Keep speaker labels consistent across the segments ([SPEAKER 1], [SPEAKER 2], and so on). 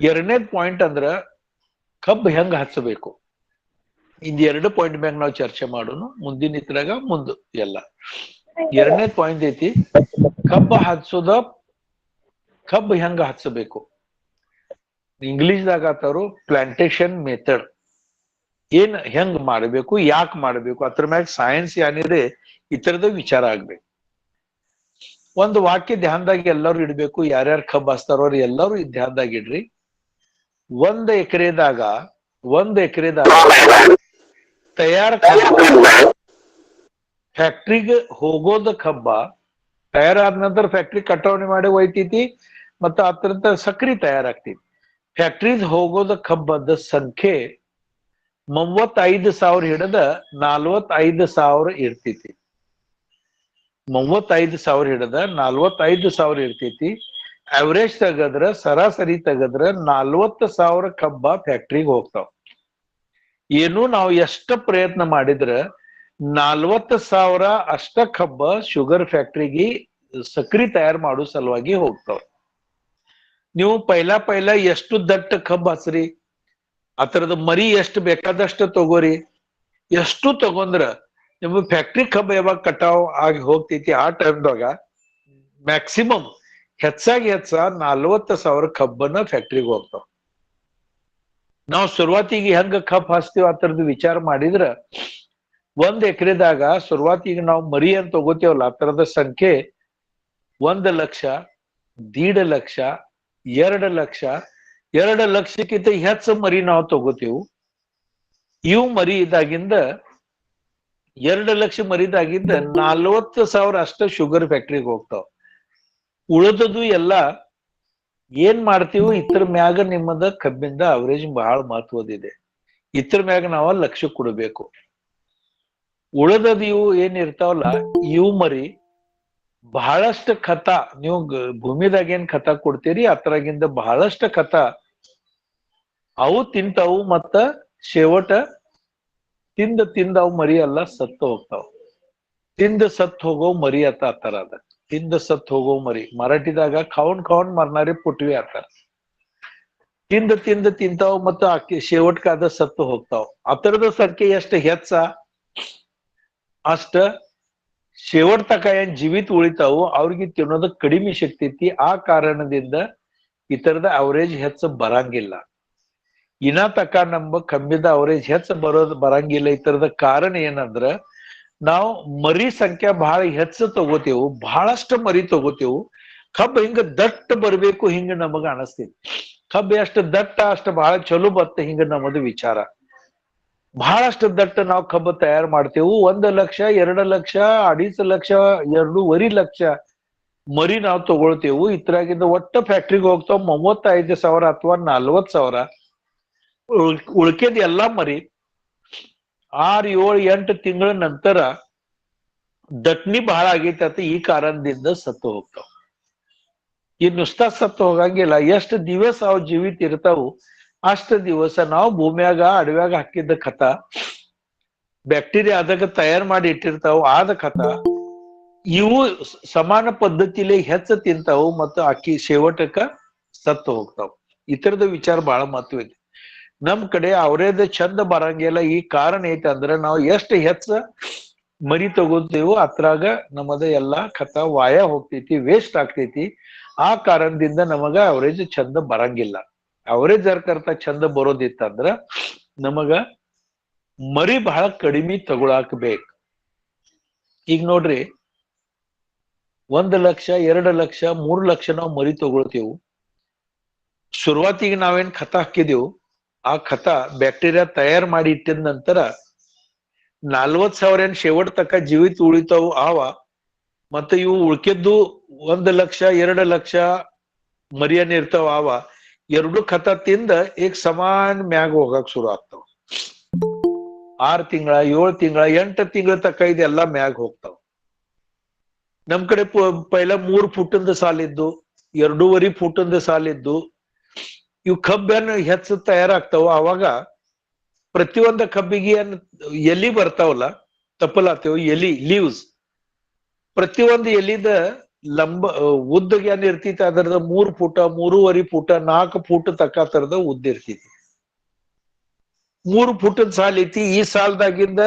[SPEAKER 1] ಎರಡನೇದ್ point ಅಂದ್ರ ಕಬ್ಬ್ ಹೆಂಗ್ ಹಚ್ಚಬೇಕು. ಇದ್ 2 ಪಾಯಿಂಟ್ ಮ್ಯಾಗ ನಾವು ಚರ್ಚೆ ಮಾಡೋಣ ಮುಂದಿನ ಇದ್ರಾಗ ಮುಂದ್ ಎಲ್ಲ. ಎರಡನೇ ಪಾಯಿಂಟ್ ಐತಿ ಕಬ್ಬ ಹಚ್ಚೋದ, ಕಬ್ಬ್ ಹೆಂಗ ಹಚ್ಚಬೇಕು. ಇಂಗ್ಲಿಷ್ದಾಗ ಆತವ್ರು ಪ್ಲಾಂಟೇಶನ್ ಮೆಥಡ್. ಏನ್ ಹೆಂಗ್ ಮಾಡಬೇಕು, ಯಾಕೆ ಮಾಡಬೇಕು, ಅದ್ರ ಮ್ಯಾಗ ಸೈನ್ಸ್ ಏನಿದೆ ಇತರದ ವಿಚಾರ ಆಗ್ಬೇಕು. ಒಂದು ವಾಕ್ಯ ಧ್ಯಾನದಾಗ ಎಲ್ಲರೂ ಇಡ್ಬೇಕು. ಯಾರ್ಯಾರು ಕಬ್ಬ್ ಹಚ್ತಾರೋ ಅವ್ರು ಎಲ್ಲರೂ ಧ್ಯಾನದಾಗ ಇಡ್ರಿ. 1 ಎಕರೆದಾಗ ತಯಾರ ಕಬ್ಬ, ಫ್ಯಾಕ್ಟ್ರಿಗೆ ಹೋಗೋದ ಕಬ್ಬ ತಯಾರಾದ ನಂತರ ಫ್ಯಾಕ್ಟ್ರಿ ಕಟಾವಣೆ ಮಾಡಿ ಒಯ್ತೈತಿ ಮತ್ತ ಅದ್ರಿಂದ ಸಕ್ರಿ ತಯಾರಾಗ್ತೈತಿ. ಫ್ಯಾಕ್ಟ್ರೀಸ್ ಹೋಗೋದ ಕಬ್ಬದ ಸಂಖ್ಯೆ 35,000 ಹಿಡಿದ 45,000 ಇರ್ತೈತಿ. 35,000 ಹಿಡಿದ 45,000 ಇರ್ತೈತಿ. ಅವರೇಜ್ ತೆಗದ್ರ, ಸರಾಸರಿ ತೆಗದ್ರ 40,000 ಕಬ್ಬ ಫ್ಯಾಕ್ಟ್ರಿಗೆ ಹೋಗ್ತಾವ. ಏನು ನಾವು ಎಷ್ಟ ಪ್ರಯತ್ನ ಮಾಡಿದ್ರ 40,000 ಅಷ್ಟ ಕಬ್ಬ ಶುಗರ್ ಫ್ಯಾಕ್ಟ್ರಿಗೆ ಸಕ್ರಿ ತಯಾರು ಮಾಡೋ ಸಲುವಾಗಿ ಹೋಗ್ತಾವ. ನೀವು ಪೈಲ ಎಷ್ಟು ದಟ್ಟ ಕಬ್ಬ ಹಚ್ರಿ, ಅದರದ ಮರಿ ಎಷ್ಟು ಬೇಕಾದಷ್ಟು ತಗೋರಿ. ಎಷ್ಟು ತಗೊಂಡ್ರ ನಿಮ್ಗೆ ಫ್ಯಾಕ್ಟ್ರಿ ಕಬ್ಬ ಯಾವಾಗ ಕಟಾವ್ ಆಗಿ ಹೋಗ್ತೈತಿ ಆ ಟೈಮ್ದಾಗ ಮ್ಯಾಕ್ಸಿಮಮ್ ಹೆಚ್ಚಾಗಿ 40,000 ಕಬ್ಬನ ಫ್ಯಾಕ್ಟ್ರಿಗೆ ಹೋಗ್ತಾವ. ನಾವು ಶುರುವಾತಿಗೆ ಹೆಂಗ ಕಬ್ಬ್ ಹಚ್ತೀವಿ ಆ ತರದ ವಿಚಾರ ಮಾಡಿದ್ರ 1 ಎಕರೆದಾಗ ಶುರುವಾತಿಗೆ ನಾವು ಮರಿ ಅಂತ ತಗೋತೀವಲ್ಲ ಆ ತರದ ಸಂಖ್ಯೆ 1 ಲಕ್ಷ, 1.5 ಲಕ್ಷ, 2 ಲಕ್ಷ, 2 ಲಕ್ಷಕ್ಕಿಂತ ಹೆಚ್ಚು ಮರಿ ನಾವು ತಗೋತೀವಿ. ಇವು ಮರಿ ಇದಾಗಿಂದ 2 ಲಕ್ಷ ಮರಿದಾಗಿಂದ 40,000 ಅಷ್ಟ ಶುಗರ್ ಫ್ಯಾಕ್ಟ್ರಿಗೆ ಹೋಗ್ತಾವ. ಉಳಿದದು ಎಲ್ಲ ಏನ್ ಮಾಡ್ತೀವಿ ಇದ್ರ ಮ್ಯಾಗ ನಿಮ್ಮದ ಕಬ್ಬಿಂದ ಅವರೇಜ್ ಬಹಳ ಮಹತ್ವದಿದೆ. ಇದ್ರ ಮ್ಯಾಗ ನಾವು ಲಕ್ಷ್ಯ ಕೊಡಬೇಕು. ಉಳಿದದು ಇವು ಏನ್ ಇರ್ತಾವಲ್ಲ ಇವು ಮರಿ ಬಹಳಷ್ಟು ಖತ, ನೀವು ಭೂಮಿದಾಗ ಏನ್ ಖತ ಕೊಡ್ತೀರಿ ಅದ್ರಾಗಿಂದ ಬಹಳಷ್ಟು ಖತ ಅವು ತಿಂತಾವು. ಮತ್ತ ಶೇವಟ ತಿಂದ ಅವು ಮರಿ ಎಲ್ಲ ಸತ್ತು ಹೋಗ್ತಾವ. ತಿಂದ ಸತ್ ಹೋಗೋ ಮರಿ ಆತರ ಅದ. ತಿಂದ ಸತ್ ಹೋಗೋ ಮರಿ ಮರಾಠಿದಾಗ ಖಾವನ್ ಮರ್ನಾರಿ ಪುಟ್ವಿ ಆತರ. ತಿಂತಾವ್ ಮತ್ತು ಅಕ್ಕಿ ಶೇವಟ್ಕಾದ ಸತ್ತು ಹೋಗ್ತಾವ. ಅದರದ ಸಂಖ್ಯೆ ಎಷ್ಟು ಹೆಚ್ಚ ಅಷ್ಟ ಶೇವಟ್ ತಕ ಏನ್ ಜೀವಿತ ಉಳಿತಾವು ಅವ್ರಿಗೆ ತಿನ್ನೋದ ಕಡಿಮೆ ಶಕ್ತಿ ಐತಿ. ಆ ಕಾರಣದಿಂದ ಇತರದ ಅವರೇಜ್ ಹೆಚ್ಚು ಬರಂಗಿಲ್ಲ. ಇನ್ನ ತಕ ನಮ್ಮ ಕಬ್ಬಿದ ಅವರೇಜ್ ಹೆಚ್ಚು ಬರಂಗಿಲ್ಲ. ಇತರದ ಕಾರಣ ಏನಂದ್ರ ನಾವು ಮರಿ ಸಂಖ್ಯೆ ಬಹಳ ಹೆಚ್ಚು ತಗೋತೇವು, ಬಹಳಷ್ಟು ಮರಿ ತಗೋತೇವು. ಕಬ್ಬ ಹಿಂಗ ದಟ್ಟ ಬರ್ಬೇಕು ಹಿಂಗ ನಮಗ ಅನಸ್ತೈತಿ. ಕಬ್ಬ ಎಷ್ಟು ದಟ್ಟ ಅಷ್ಟು ಬಹಳ ಚಲೋ ಬತ್ತ ಹಿಂಗ ನಮ್ಮದು ವಿಚಾರ. ಬಹಳಷ್ಟು ದಟ್ಟ ನಾವು ಕಬ್ಬ ತಯಾರು ಮಾಡ್ತೇವು. 1 ಲಕ್ಷ, 2 ಲಕ್ಷ, 2.5 ಲಕ್ಷ, 2.5 ಲಕ್ಷ ಮರಿ ನಾವು ತಗೊಳ್ತೇವು. ಇದ್ರಾಗಿಂದ ಒಟ್ಟ ಫ್ಯಾಕ್ಟ್ರಿಗೆ ಹೋಗ್ತಾವ 35,000 ಅಥವಾ 40,000. ಉಳ್ಕೆದ ಎಲ್ಲಾ ಮರಿ 6, 7, 8 ತಿಂಗಳ ನಂತರ ದಟ್ನಿ ಬಹಳ ಆಗೈತಿ ಈ ಕಾರಣದಿಂದ ಸತ್ತು ಹೋಗ್ತಾವ. ಈ ನುಸ್ತಾ ಸತ್ತು ಹೋಗಂಗಿಲ್ಲ. ಎಷ್ಟು ದಿವಸ ಅವು ಜೀವಿತ ಇರ್ತಾವು ಅಷ್ಟು ದಿವಸ ನಾವು ಭೂಮಿಯಾಗ ಅಡವ್ಯಾಗ ಹಾಕಿದ್ದ ಖತ, ಬ್ಯಾಕ್ಟೀರಿಯಾ ಆದಾಗ ತಯಾರು ಮಾಡಿ ಇಟ್ಟಿರ್ತಾವು ಆದ ಖತ ಇವು ಸಮಾನ ಪದ್ಧತಿಲಿ ಹೆಚ್ಚು ತಿಂತಾವು ಮತ್ತು ಅಕ್ಕಿ ಶೇವಟಕ್ಕ ಸತ್ತು ಹೋಗ್ತಾವ. ಇತರದ ವಿಚಾರ ಬಹಳ ಮಹತ್ವ ಐತಿ. ನಮ್ ಕಡೆ ಅವರೇದ ಚಂದ ಬರಂಗಿಲ್ಲ. ಈ ಕಾರಣ ಐತಿ ಅಂದ್ರ ನಾವು ಎಷ್ಟು ಹೆಚ್ಚ ಮರಿ ತಗೋತೇವು ಅದ್ರಾಗ ನಮ್ಮದ ಎಲ್ಲಾ ಖತ ವಾಯ ಹೋಗ್ತೈತಿ, ವೇಸ್ಟ್ ಆಗ್ತೈತಿ. ಆ ಕಾರಣದಿಂದ ನಮಗ ಅವರೇಜ್ ಚಂದ ಬರಂಗಿಲ್ಲ. ಅವರೇಜ್ ಜರ್ಕರ್ತ ಚಂದ ಬರೋದಿತ್ತಂದ್ರ ನಮಗ ಮರಿ ಬಹಳ ಕಡಿಮೆ ತಗೊಳಾಕ್ಬೇಕು. ಈಗ ನೋಡ್ರಿ 1 ಲಕ್ಷ, 2 ಲಕ್ಷ, 3 ಲಕ್ಷ ನಾವು ಮರಿ ತಗೊಳ್ತೇವು. ಶುರುವಾತಿಗೆ ನಾವೇನ್ ಖತ ಹಾಕಿದೆವು ಆ ಖತ ಬ್ಯಾಕ್ಟೀರಿಯಾ ತಯಾರು ಮಾಡಿ ಇಟ್ಟಿದ ನಂತರ 40,000 ಏನ್ ಶೇವಟ್ ತಕ್ಕ ಜೀವಿತ ಉಳಿತಾವು ಆವ. ಮತ್ತೆ ಇವು ಉಳ್ಕೆದ್ದು 1 ಲಕ್ಷ, 2 ಲಕ್ಷ ಮರಿಯನ್ ಇರ್ತಾವ ಆವ. 2 ಖತ ತಿಂದ ಈಗ ಸಮಾನ ಮ್ಯಾಗ ಹೋಗಕ್ ಶುರು ಆಗ್ತಾವ. 6 ತಿಂಗಳ, 7 ತಿಂಗಳ, 8 ತಿಂಗಳ ತಕ್ಕ ಇದೆಲ್ಲಾ ಮ್ಯಾಗ ಹೋಗ್ತಾವ. ನಮ್ ಕಡೆ ಪೈಲ 3 ಫುಟಿಂದ ಸಾಲಿದ್ದು, 2.5 ಫುಟಿಂದ ಸಾಲಿದ್ದು ಇವು ಕಬ್ಬೇನು ಹೆಚ್ಚು ತಯಾರಾಗ್ತಾವ. ಅವಾಗ ಪ್ರತಿಯೊಂದ ಕಬ್ಬಿಗೆ ಏನ್ ಎಲಿ ಬರ್ತಾವಲ್ಲ ತಪ್ಪಲಾತೇವು, ಎಲಿ ಲೀವ್ಸ್. ಪ್ರತಿಯೊಂದು ಎಲಿದ ಲಂಬ ಉದ್ದಗೆ ಏನ್ ಇರ್ತೈತಿ ಅದರದ 3 ಫೂಟ 3.5 ಫೂಟ 4 ಫೂಟ್ ತಕ್ಕ ತರದ ಉದ್ದ ಇರ್ತೈತಿ. 3 ಫೂಟದ ಸಾಲ್ ಐತಿ. ಈ ಸಾಲದಾಗಿಂದ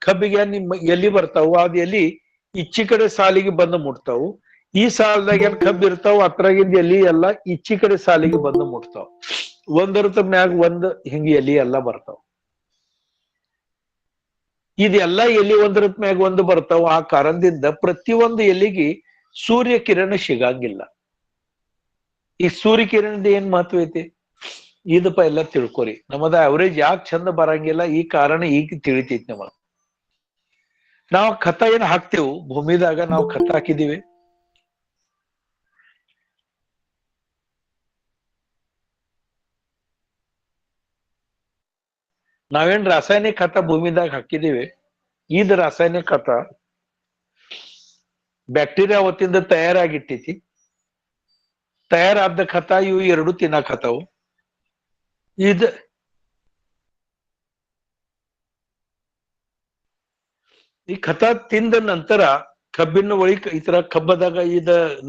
[SPEAKER 1] ಕಬ್ಬಿಗೆ ನಿಮ್ಮ ಎಲಿ ಬರ್ತಾವು. ಅದ್ ಎಲಿ ಈಚಿ ಕಡೆ ಸಾಲಿಗೆ ಬಂದು ಮುಟ್ತಾವು. ಈ ಸಾಲದಾಗ ಏನ್ ಕಬ್ಬು ಇರ್ತಾವ ಅದ್ರಾಗಿಂದ ಎಲಿ ಎಲ್ಲಾ ಈಚಿ ಕಡೆ ಸಾಲಿಗೆ ಬಂದು ಮುಟ್ತಾವ. ಒಂದರದ ಮ್ಯಾಗ ಒಂದ್ ಹಿಂಗ ಎಲಿ ಎಲ್ಲಾ ಬರ್ತಾವ. ಇದೆಲ್ಲಾ ಎಲಿ ಒಂದರ ಮ್ಯಾಗ ಒಂದು ಬರ್ತಾವ. ಆ ಕಾರಣದಿಂದ ಪ್ರತಿಯೊಂದು ಎಲಿಗೆ ಸೂರ್ಯ ಕಿರಣ ಸಿಗಂಗಿಲ್ಲ. ಈ ಸೂರ್ಯ ಕಿರಣದ ಏನ್ ಮಹತ್ವ ಐತಿ ಇದಪ್ಪ ಎಲ್ಲ ತಿಳ್ಕೊರಿ. ನಮ್ಮದ ಅವರೇಜ್ ಯಾಕೆ ಚಂದ ಬರಂಗಿಲ್ಲ ಈ ಕಾರಣ ಈಗ ತಿಳಿತೈತಿ ನಮಗ. ನಾವು ಖತ ಏನ್ ಹಾಕ್ತೇವು ಭೂಮಿದಾಗ, ನಾವು ಖತ ಹಾಕಿದೀವಿ. ನಾವೇನ್ ರಾಸಾಯನಿಕ ಖತ ಭೂಮಿದಾಗ ಹಾಕಿದೀವಿ. ಇದ್ ರಾಸಾಯನಿಕ ಖತ ಬ್ಯಾಕ್ಟೀರಿಯಾ ಹೊತ್ತಿಂದ ತಯಾರಾಗಿಟ್ಟೈತಿ. ತಯಾರಾದ ಖತ ಇವು ಎರಡು ತಿನ್ನಕತ್ತಾವು. ಈ ಖತ ತಿಂದ ನಂತರ ಕಬ್ಬಿನ ಒಳಗ್ ಈ ತರ ಕಬ್ಬದಾಗ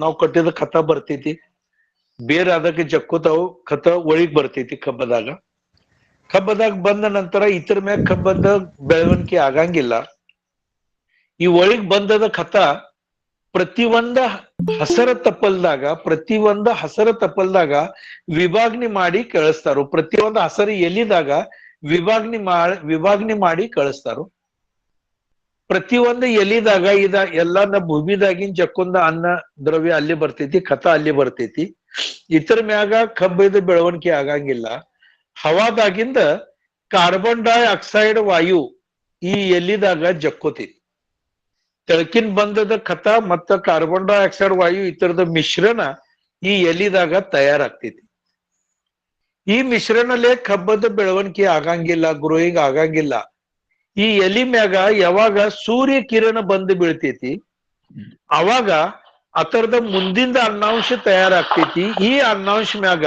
[SPEAKER 1] ನಾವು ಕಟ್ಟಿದ ಖತ ಬರ್ತೈತಿ. ಬೇರೆ ಅದಕ್ಕೆ ಜಕ್ಕೋತಾವು. ಖತ ಒಳಗ್ ಬರ್ತೈತಿ ಕಬ್ಬದಾಗ. ಕಬ್ಬದಾಗ ಬಂದ ನಂತರ ಇತರ ಮ್ಯಾಗ ಕಬ್ಬದ ಬೆಳವಣಿಗೆ ಆಗಂಗಿಲ್ಲ. ಈ ಒಳಗ್ ಬಂದದ ಖತ ಪ್ರತಿಯೊಂದ ಹಸರ ತಪ್ಪಲ್ದಾಗ ವಿಭಾಗಣೆ ಮಾಡಿ ಕಳಿಸ್ತಾರು. ಪ್ರತಿಯೊಂದು ಹಸರು ಎಲಿದಾಗ ವಿಭಾಗಣೆ ಮಾಡಿ ಕಳಿಸ್ತಾರು. ಪ್ರತಿಯೊಂದು ಎಲಿದಾಗ ಎಲ್ಲಾನ ಭೂಮಿದಾಗಿನ್ ಜಕ್ಕೊಂದ ಅನ್ನ ದ್ರವ್ಯ ಅಲ್ಲಿ ಬರ್ತೈತಿ, ಖತ ಅಲ್ಲಿ ಬರ್ತೈತಿ. ಇತರ ಮ್ಯಾಗ ಕಬ್ಬಿದ ಬೆಳವಣಿಗೆ ಆಗಂಗಿಲ್ಲ. ಹವಾದಾಗಿಂದ ಕಾರ್ಬನ್ ಡೈಆಕ್ಸೈಡ್ ವಾಯು ಈ ಎಲಿದಾಗ ಜಕ್ಕೋತೈತಿ. ತೆಳಕಿನ್ ಬಂದದ ಖತ ಮತ್ತ ಕಾರ್ಬನ್ ಡೈಆಕ್ಸೈಡ್ ವಾಯು ಇತರದ ಮಿಶ್ರಣ ಈ ಎಲಿದಾಗ ತಯಾರಾಗ್ತೈತಿ. ಈ ಮಿಶ್ರಣಲ್ಲೇ ಕಬ್ಬದ ಬೆಳವಣಿಗೆ ಆಗಂಗಿಲ್ಲ, ಗ್ರೋಯಿಂಗ್ ಆಗಂಗಿಲ್ಲ. ಈ ಎಲಿ ಮ್ಯಾಗ ಯಾವಾಗ ಸೂರ್ಯ ಕಿರಣ ಬಂದು ಬೀಳ್ತೈತಿ ಅವಾಗ ಅದರದ ಮುಂದಿಂದ ಅನ್ನಾಂಶ ತಯಾರಾಗ್ತೈತಿ. ಈ ಅನ್ನಾಂಶ ಮ್ಯಾಗ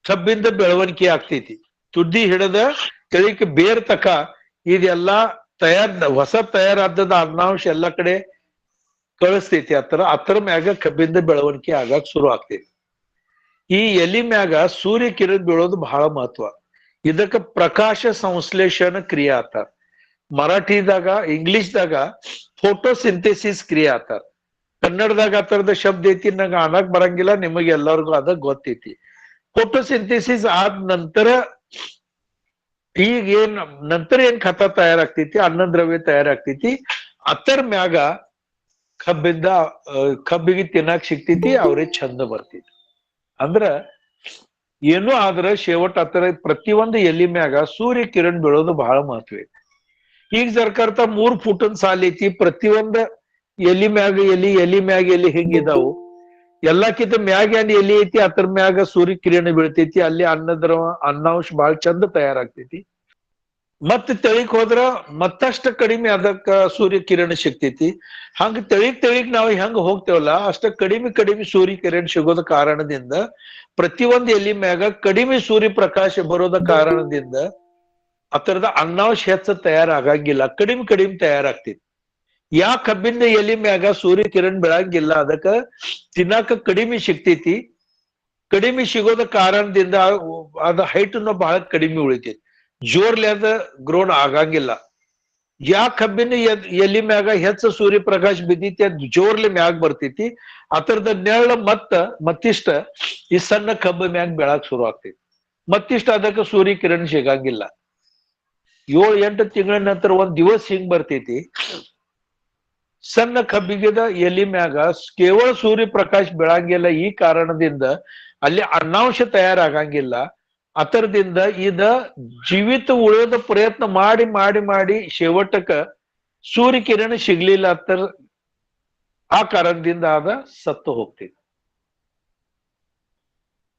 [SPEAKER 1] ಕಬ್ಬಿಂದ ಬೆಳವಣಿಗೆ ಆಗ್ತೈತಿ. ತುದಿ ಹಿಡದ ತೆಳಿಕ್ ಬೇರ್ ತಕ ಇದೆಲ್ಲಾ ಹೊಸ ತಯಾರಾದ ಅನ್ನಾಂಶ ಎಲ್ಲಾ ಕಡೆ ಕಳಿಸ್ತೈತಿ. ಅತರ ಮ್ಯಾಗ ಕಬ್ಬಿಂದ ಬೆಳವಣಿಗೆ ಆಗಾಕ್ ಶುರು ಆಗ್ತೈತಿ. ಈ ಎಲಿ ಮ್ಯಾಗ ಸೂರ್ಯ ಕಿರಣ ಬೀಳೋದು ಬಹಳ ಮಹತ್ವ. ಇದಕ್ಕ ಪ್ರಕಾಶ ಸಂಶ್ಲೇಷಣ ಕ್ರಿಯೆ ಆತಾರ. ಮರಾಠಿದಾಗ ಇಂಗ್ಲಿಷ್ದಾಗ ಫೋಟೋಸಿಂಥೆಸಿಸ್ ಕ್ರಿಯೆ ಆತಾರ. ಕನ್ನಡದಾಗ ಆ ತರದ ಶಬ್ದ ಐತಿ, ನಂಗೆ ಅನ್ನಕ್ ಬರಂಗಿಲ್ಲ. ನಿಮಗೆ ಎಲ್ಲರಿಗೂ ಅದ ಗೊತ್ತೈತಿ. ಫೋಟೋಸಿಂಥೆಸಿಸ್ ಆದ ನಂತರ ನಂತರ ಏನ್ ಖತ ತಯಾರಾಗ್ತೈತಿ, ಅನ್ನ ದ್ರವ್ಯ ತಯಾರಾಗ್ತೈತಿ. ಅದರ ಮ್ಯಾಗ ಕಬ್ಬಿಗೆ ತಿನ್ನಕ್ ಸಿಗ್ತೈತಿ. ಅವ್ರೇ ಚಂದ ಬರ್ತೈತಿ. ಅಂದ್ರ ಏನೂ ಆದ್ರ ಶೇವಟ್ ಆತರ ಪ್ರತಿಯೊಂದು ಎಲಿ ಮ್ಯಾಗ ಸೂರ್ಯ ಕಿರಣ ಬೀಳೋದು ಬಹಳ ಮಹತ್ವ ಐತಿ. ಈಗ ಸರ್ಕಾರತ 3 ಫೂಟನ್ ಸಾಲ ಐತಿ. ಪ್ರತಿಯೊಂದ ಎಲಿ ಮ್ಯಾಗ ಎಲಿ ಹಿಂಗಿದಾವು. ಎಲ್ಲಕ್ಕಿಂತ ಮ್ಯಾಗ ಏನ್ ಎಲಿ ಐತಿ ಅದ್ರ ಮ್ಯಾಗ ಸೂರ್ಯ ಕಿರಣ ಬೀಳ್ತೈತಿ. ಅಲ್ಲಿ ಅನ್ನಾಂಶ ಬಹಳ ಚಂದ ತಯಾರಾಗ್ತೈತಿ. ಮತ್ತ ತೆಳಿಕ್ ಹೋದ್ರ ಮತ್ತಷ್ಟ ಕಡಿಮೆ ಅದಕ್ಕ ಸೂರ್ಯ ಕಿರಣ ಸಿಗ್ತೈತಿ. ಹಂಗ ತೆಳಿಗ್ ನಾವು ಹೆಂಗ ಹೋಗ್ತೇವಲ್ಲ ಅಷ್ಟ ಕಡಿಮೆ ಸೂರ್ಯ ಕಿರಣ ಸಿಗೋದ ಕಾರಣದಿಂದ ಪ್ರತಿಯೊಂದು ಎಲಿ ಮ್ಯಾಗ ಕಡಿಮೆ ಸೂರ್ಯ ಪ್ರಕಾಶ ಬರೋದ ಕಾರಣದಿಂದ ಅದರದ ಅನ್ನಾಂಶ ಹೆಚ್ಚ ತಯಾರಾಗಂಗಿಲ್ಲ. ಕಡಿಮೆ ತಯಾರಾಗ್ತೈತಿ. ಯಾ ಕಬ್ಬಿನ ಎಲಿ ಮ್ಯಾಗ ಸೂರ್ಯ ಕಿರಣ ಬೆಳಂಗಿಲ್ಲ ಅದಕ್ಕ ತಿನ್ನಾಕ ಕಡಿಮೆ ಸಿಗ್ತೈತಿ. ಕಡಿಮೆ ಸಿಗೋದ ಕಾರಣದಿಂದ ಅದ ಹೈಟ್ನು ಬಹಳ ಕಡಿಮೆ ಉಳಿತೈತಿ. ಜೋರ್ಲಿ ಅದ ಗ್ರೋನ್ ಆಗಂಗಿಲ್ಲ. ಯಾ ಕಬ್ಬಿನ ಎಲಿ ಮ್ಯಾಗ ಹೆಚ್ಚ ಸೂರ್ಯ ಪ್ರಕಾಶ ಬಿದ್ದೈತಿ ಅದ್ ಜೋರ್ಲಿ ಮ್ಯಾಗ ಬರ್ತೈತಿ. ಅದರದ ನೆರಳ ಮತ್ತಿಷ್ಟ ಈ ಸಣ್ಣ ಕಬ್ಬ ಮ್ಯಾಗ ಬೆಳಕ್ ಶುರು ಆಗ್ತೈತಿ. ಮತ್ತಿಷ್ಟ ಅದಕ್ಕ ಸೂರ್ಯ ಕಿರಣ ಸಿಗಂಗಿಲ್ಲ. 7-8 ತಿಂಗಳ ನಂತರ ಒಂದ್ ದಿವಸ ಹಿಂಗ್ ಬರ್ತೈತಿ. ಸಣ್ಣ ಕಬ್ಬಿಗೆದ ಎಲಿ ಮ್ಯಾಗ ಕೇವಲ ಸೂರ್ಯ ಪ್ರಕಾಶ ಬೆಳಂಗಿಲ್ಲ. ಈ ಕಾರಣದಿಂದ ಅಲ್ಲಿ ಅನ್ನಾಂಶ ತಯಾರಾಗಂಗಿಲ್ಲ. ಅದರದಿಂದ ಜೀವಿತ ಉಳಿಯೋದ ಪ್ರಯತ್ನ ಮಾಡಿ ಶೇವಟಕ್ಕ ಸೂರ್ಯ ಕಿರಣ ಸಿಗ್ಲಿಲ್ಲ. ಆ ಕಾರಣದಿಂದ ಸತ್ತು ಹೋಗ್ತೈತಿ.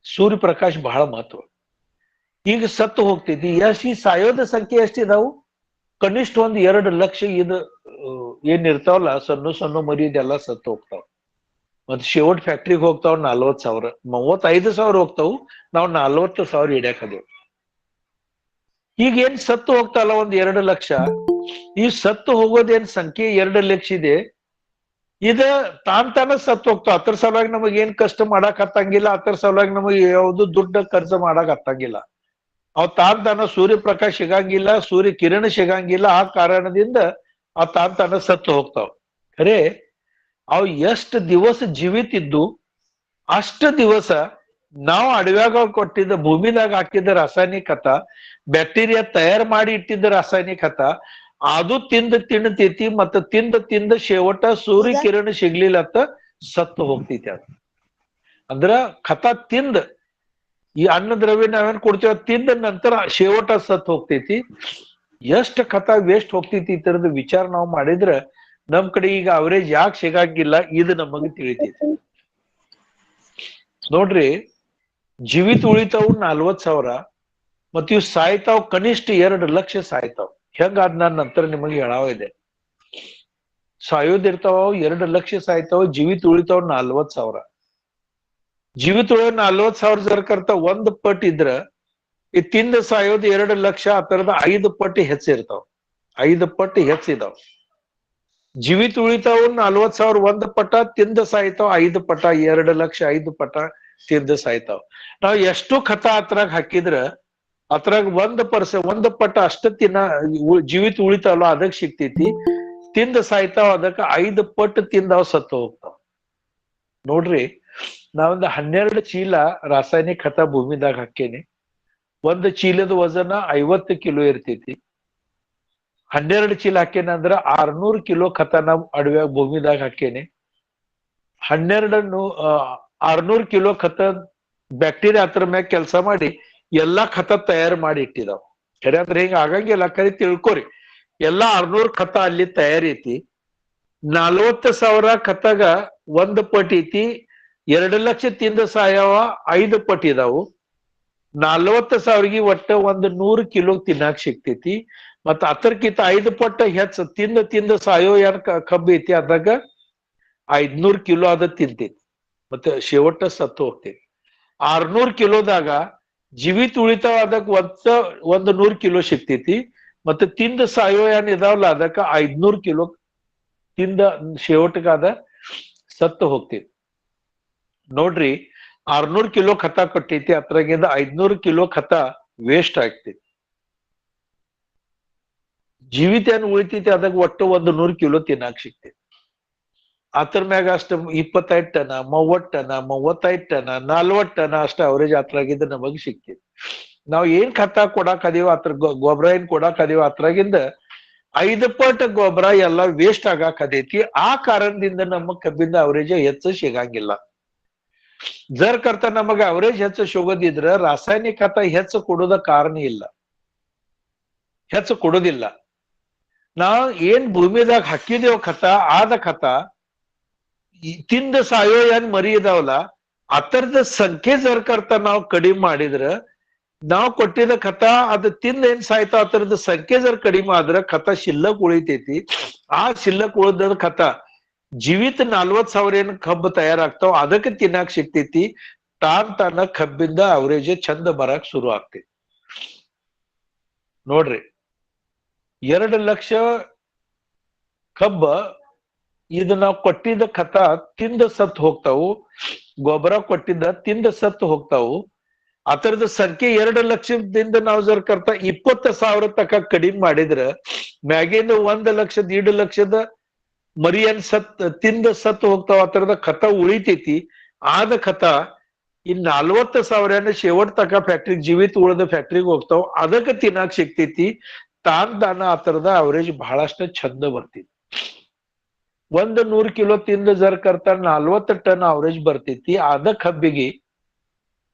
[SPEAKER 1] ಸೂರ್ಯ ಪ್ರಕಾಶ ಬಹಳ ಮಹತ್ವ. ಈಗ ಸತ್ತು ಹೋಗ್ತೈತಿ. ಈ ಸಾಯೋದ ಸಂಖ್ಯೆ ಎಷ್ಟಿದಾವು? ಕನಿಷ್ಠ 2 ಲಕ್ಷ ಏನ್ ಇರ್ತಾವಲ್ಲ ಸಣ್ಣ ಮರಿ ಇದೆಲ್ಲ ಸತ್ತು ಹೋಗ್ತಾವ. ಮತ್ ಶೇವಟ್ ಫ್ಯಾಕ್ಟ್ರಿಗೆ ಹೋಗ್ತಾವ 40,000 35,000 ಹೋಗ್ತಾವು. ನಾವು 40,000 ಹಿಡ್ಯಾಕದೇವು. ಈಗ ಏನ್ ಸತ್ತು ಹೋಗ್ತಾವಲ್ಲ 2 ಲಕ್ಷ. ಈ ಸತ್ತು ಹೋಗೋದೇನ್ ಸಂಖ್ಯೆ 2 ಲಕ್ಷ ಇದೆ. ಇದ ತಾನ ಸತ್ ಹೋಗ್ತಾವ. ಅದ್ರ ಸಲುವಾಗಿ ನಮಗ್ ಏನ್ ಕಷ್ಟ ಮಾಡಕ್ ಹತ್ತಂಗಿಲ್ಲ, ಅದ್ರ ಸಲುವಾಗಿ ನಮಗ್ ಯಾವ್ದು ದುಡ್ಡ ಖರ್ಚು ಮಾಡಕ್ ಹತ್ತಂಗಿಲ್ಲ. ಅವ್ ತಾನ ಸೂರ್ಯಪ್ರಕಾಶ್ ಸಿಗಂಗಿಲ್ಲ, ಸೂರ್ಯ ಕಿರಣ ಸಿಗಂಗಿಲ್ಲ. ಆ ಕಾರಣದಿಂದ ಆ ತಾನ ಸತ್ತು ಹೋಗ್ತಾವ. ಖರೆ ಅವ್ ಎಷ್ಟ್ ದಿವಸ ಜೀವಿತಿದ್ದು ಅಷ್ಟ ದಿವಸ ನಾವು ಅಡವ್ಯಾಗ ಕೊಟ್ಟಿದ್ದ, ಭೂಮಿದಾಗ ಹಾಕಿದ್ದ ರಾಸಾಯನಿಕತ, ಬ್ಯಾಕ್ಟೀರಿಯಾ ತಯಾರು ಮಾಡಿ ಇಟ್ಟಿದ್ದ ರಾಸಾಯನಿಕತ ಅದು ತಿಂತೈತಿ. ಮತ್ತ ತಿಂದ ಶೇವಟ ಸೂರ್ಯ ಕಿರಣ ಸಿಗ್ಲಿಲ್ಲತ್ತ ಸತ್ತು ಹೋಗ್ತೈತಿ. ಅದ ಅಂದ್ರ ಖತ ತಿಂದ, ಈ ಅನ್ನ ದ್ರವ್ಯ ನಾವೇನ್ ಕೊಡ್ತೇವ ತಿಂದ ನಂತರ ಶೇವಟ ಸತ್ ಹೋಗ್ತೈತಿ. ಎಷ್ಟ್ ಖತ ವೇಸ್ಟ್ ಹೋಗ್ತೈತಿ ಈ ತರದ ವಿಚಾರ ನಾವು ಮಾಡಿದ್ರ ನಮ್ ಕಡೆ ಈಗ ಅವರೇಜ್ ಯಾಕೆ ಸಿಗಂಗಿಲ್ಲ ಇದು ನಮಗ್ ತಿಳಿತೈತಿ. ನೋಡ್ರಿ, ಜೀವಿತ ಉಳಿತಾವ್ 40,000 ಮತ್ ಇವ್ ಸಾಯ್ತಾವ್ ಕನಿಷ್ಠ 2 ಲಕ್ಷ ಸಾಯ್ತಾವ್. ಹೆಂಗಾದ್ ನಾನ್ ನಂತರ ನಿಮಗೆ ಹೇಳಾವ ಇದೆ. ಸಾಯೋದಿರ್ತಾವ 2 ಲಕ್ಷ ಸಾಯ್ತಾವ, ಜೀವಿತ ಉಳಿತಾವ್ 40,000. ಜೀವಿತ ಉಳಿಯೋ 40,000 ಜರ್ಕರ್ತ 1 ಪಟ್ ಇದ್ರ ಈ ತಿಂದ ಸಾಯೋದು 2 ಲಕ್ಷ. ಆ ತರದ 5 ಪಟ್ಟು ಹೆಚ್ಚಿರ್ತಾವ, 5 ಪಟ್ಟು ಹೆಚ್ಚಿದಾವ್. ಜೀವಿತ ಉಳಿತಾವ್ 40,000 1 ಪಟ, ತಿಂದ ಸಾಯ್ತಾವ್ 5 ಪಟ, 2 ಲಕ್ಷ 5 ಪಟ ತಿಂದ ಸಾಯ್ತಾವ್. ನಾವ್ ಎಷ್ಟು ಖತ ಅದ್ರಾಗ ಹಾಕಿದ್ರ ಅದ್ರಾಗ 1% 1 ಪಟ ಅಷ್ಟ ಜೀವಿತ ಉಳಿತಾವಲ್ಲ ಅದಕ್ ಸಿಗ್ತೈತಿ. ತಿಂದ ಸಾಯ್ತಾವ್ ಅದಕ್ಕ 5 ಪಟ್ಟು ತಿಂದಾವ್ ಸತ್ತು ಹೋಗ್ತಾವ್. ನೋಡ್ರಿ, ನಾವೊಂದು 12 ಚೀಲ ರಾಸಾಯನಿಕ ಖತ ಭೂಮಿದಾಗ ಹಾಕೇನಿ. 1 ಚೀಲದ ವಜನ 50 ಕಿಲೋ ಇರ್ತೈತಿ. 12 ಚೀಲ ಹಾಕೇನಿ ಅಂದ್ರ 600 ಕಿಲೋ ಖತ ನಾವ್ ಅಡವ್ಯಾಗ ಭೂಮಿದಾಗ ಹಾಕೇನಿ. 600 ಕಿಲೋ ಖತ ಬ್ಯಾಕ್ಟೀರಿಯಾ ಅದ್ರ ಮ್ಯಾಗ ಕೆಲಸ ಮಾಡಿ ಎಲ್ಲಾ ಖತ ತಯಾರು ಮಾಡಿ ಇಟ್ಟಿದಾವ್. ಖರೆ ಅಂದ್ರೆ ಹಿಂಗ ಆಗಂಗಿಲ್ಲ, ಖರೆ ತಿಳ್ಕೊರಿ. ಎಲ್ಲಾ 600 ಖತ ಅಲ್ಲಿ ತಯಾರೈತಿ. 40,000 ಖತಗ 1 ಪಟ್ ಐತಿ. 2 ಲಕ್ಷ ತಿಂದ ಸಾಯವ 5 ಪಟ್ ಇದಾವು. 40,000ಗೆ ಒಟ್ಟ 100 ಕಿಲೋ ತಿನ್ನಾಕ್ ಸಿಗ್ತೈತಿ. ಮತ್ತ ಅದಕ್ಕಿಂತ 5 ಪಟ್ಟ ಹೆಚ್ಚ ತಿಂದ ಸಾಯೋ ಏನ್ ಕಬ್ಬು ಐತಿ ಅದಾಗ 500 ಕಿಲೋ ಅದ ತಿಂತೈತಿ. ಮತ್ತೆ ಶೇವಟ್ಟ ಸತ್ತು ಹೋಗ್ತೈತಿ. 600 ಕಿಲೋದಾಗ ಜೀವಿತ ಉಳಿತಾವ ಅದಕ್ 100 ಕಿಲೋ ಸಿಗ್ತೈತಿ. ಮತ್ತೆ ತಿಂದ ಸಾಯೋ ಏನ್ ಇದಾವಲ್ಲ ಅದಕ್ಕ 500 ಕಿಲೋ ತಿಂದ ಶೇವಟ್ಗಾದ ಸತ್ತು ಹೋಗ್ತೈತಿ. ನೋಡ್ರಿ, 600 ಕಿಲೋ ಖತ ಕೊಟ್ಟೈತಿ, ಅದ್ರಾಗಿಂದ 500 ಕಿಲೋ ಖತ ವೇಸ್ಟ್ ಆಗ್ತೈತಿ. ಜೀವಿತ ಏನ್ ಉಳಿತೈತಿ ಅದಕ್ಕೆ ಒಟ್ಟು 100 ಕಿಲೋ ತಿನ್ನಾಕ್ ಸಿಗ್ತೈತಿ. ಅದ್ರ ಮ್ಯಾಗ ಅಷ್ಟ 25 ಟನ 30 ಟನ 35 ಟನ 40 ಟನ ಅಷ್ಟ ಅವರೇಜ್ ಅದ್ರಾಗಿಂದ ನಮಗ್ ಸಿಗ್ತೈತಿ. ನಾವ್ ಏನ್ ಖತ ಕೊಡಾಕ್ ಅದೀವ ಅದ್ರ ಗೊಬ್ಬರ ಏನ್ ಕೊಡಾಕ್ ಅದೀವ ಅದ್ರಾಗಿಂದ 5 ಪಟ್ ಗೊಬ್ಬರ ಎಲ್ಲ ವೇಸ್ಟ್ ಆಗಾಕ್ ಅದೈತಿ. ಆ ಕಾರಣದಿಂದ ನಮ್ಮ ಕಬ್ಬಿಂದ ಅವರೇಜ್ ಹೆಚ್ಚು ಸಿಗಂಗಿಲ್ಲ. ಜರ್ ಕರ್ತ ನಮಗ ಅವರೇಜ್ ಹೆಚ್ಚು ಸಿಗೋದಿದ್ರ ರಾಸಾಯನಿಕ ಖತ ಹೆಚ್ಚು ಕೊಡೋದ ಕಾರಣ ಇಲ್ಲ, ಹೆಚ್ಚು ಕೊಡೋದಿಲ್ಲ. ನಾವ್ ಏನ್ ಭೂಮಿದಾಗ ಹಾಕಿದೇವ್ ಖತ ಆದ ಖತ ತಿಂದ ಸಾಯೋ ಏನ್ ಮರಿ ಇದಾವಲ್ಲ ಅದರದ ಸಂಖ್ಯೆ ಜರ್ ಕರ್ತ ನಾವು ಕಡಿಮೆ ಮಾಡಿದ್ರ, ನಾವು ಕೊಟ್ಟಿದ ಖತ ಅದ್ ತಿಂದ ಏನ್ ಸಾಯ್ತಾವ ಅದರದ ಸಂಖ್ಯೆ ಜರ್ ಕಡಿಮೆ ಆದ್ರ ಖತ ಶಿಲ್ಲಕ್ ಉಳಿತೈತಿ. ಆ ಶಿಲ್ಲಕ್ ಉಳಿದ ಖತ ಜೀವಿತ 40,000 ಏನ್ ಕಬ್ಬು ತಯಾರಾಗ್ತಾವ ಅದಕ್ಕೆ ತಿನ್ನಾಕ್ ಸಿಗ್ತೈತಿ. ತಾನ ಕಬ್ಬಿಂದ ಅವರೇಜ್ ಚಂದ ಬರಾಕ್ ಶುರು ಆಗ್ತೈತಿ. ನೋಡ್ರಿ, 2 ಲಕ್ಷ ಕಬ್ಬ ಇದು ನಾವು ಕೊಟ್ಟಿದ್ದ ಖತ ತಿಂದ ಸತ್ತು ಹೋಗ್ತಾವು. ಗೊಬ್ಬರ ಕೊಟ್ಟಿದ್ದ ತಿಂದ ಸತ್ತು ಹೋಗ್ತಾವು. ಅದರದ ಸಂಖ್ಯೆ 2 ಲಕ್ಷದಿಂದ ನಾವು ಜರ್ ಕರ್ತ 20,000 ತಕ ಕಡಿಮೆ ಮಾಡಿದ್ರ ಮ್ಯಾಗಿಂದ 1 ಲಕ್ಷದ 2 ಲಕ್ಷದ ಮರಿಯನ್ ತಿಂದ ಸತ್ತು ಹೋಗ್ತಾವ. ಅದರದ ಖತ ಉಳಿತೈತಿ. ಆದ ಖತ ಇನ್ 40,000 ಶೇವಟ್ ತಕ ಫ್ಯಾಕ್ಟ್ರಿ ಜೀವಿತ ಉಳಿದ ಫ್ಯಾಕ್ಟ್ರಿಗೆ ಹೋಗ್ತಾವ, ಅದಕ್ಕೆ ತಿನ್ನಾಕ್ ಸಿಗ್ತೈತಿ. ತಾನ ಆ ತರದ ಅವರೇಜ್ ಬಹಳಷ್ಟ ಚಂದ ಬರ್ತೈತಿ. 100 ಕಿಲೋ ತಿಂದ ಜರ್ ಕರ್ತ 40 ಟನ್ ಅವರೇಜ್ ಬರ್ತೈತಿ. ಅದ ಕಬ್ಬಿಗೆ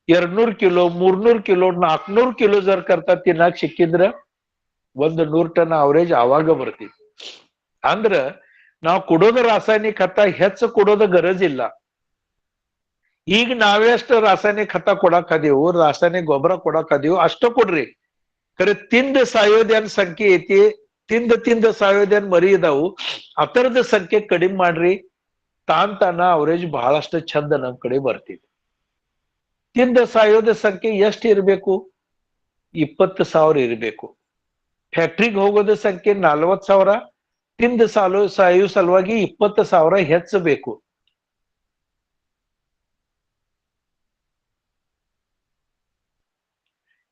[SPEAKER 1] 200 ಕಿಲೋ 300 ಕಿಲೋ 400 ಕಿಲೋ ಜರ್ ಕರ್ತ ತಿನ್ನಾಕ್ ಸಿಕ್ಕಿದ್ರ 100 ಟನ್ ಅವರೇಜ್ ಅವಾಗ ಬರ್ತೈತಿ. ಅಂದ್ರ ನಾವು ಕೊಡೋದ ರಾಸಾಯನಿಕ ಖತ ಹೆಚ್ಚು ಕೊಡೋದ ಗರಜ್ ಇಲ್ಲ. ಈಗ ನಾವೆಷ್ಟು ರಾಸಾಯನಿಕ ಖತ ಕೊಡಾಕ್ ಅದೀವು, ರಾಸಾಯನಿಕ ಗೊಬ್ಬರ ಕೊಡಾಕ್ ಅದೀವು ಅಷ್ಟ ಕೊಡ್ರಿ. ಖರೆ ತಿಂದ ಸಾಯೋದೇನ್ ಸಂಖ್ಯೆ ಐತಿ, ತಿಂದ ಸಾಯೋದೇನ್ ಮರಿ ಇದಾವು ಅದರದ ಸಂಖ್ಯೆ ಕಡಿಮೆ ಮಾಡ್ರಿ. ತಾನ ಅವರೇಜ್ ಬಹಳಷ್ಟು ಚಂದ ನಮ್ ಕಡೆ ಬರ್ತಿದೆ. ತಿಂದ ಸಾಯೋದ ಸಂಖ್ಯೆ ಎಷ್ಟು ಇರ್ಬೇಕು? 20,000 ಇರ್ಬೇಕು. ಫ್ಯಾಕ್ಟ್ರಿಗೆ ಹೋಗೋದ ಸಂಖ್ಯೆ 40,000, ತಿಂದ ಸಾಯು ಸಲುವಾಗಿ 20,000 ಹೆಚ್ಚಬೇಕು.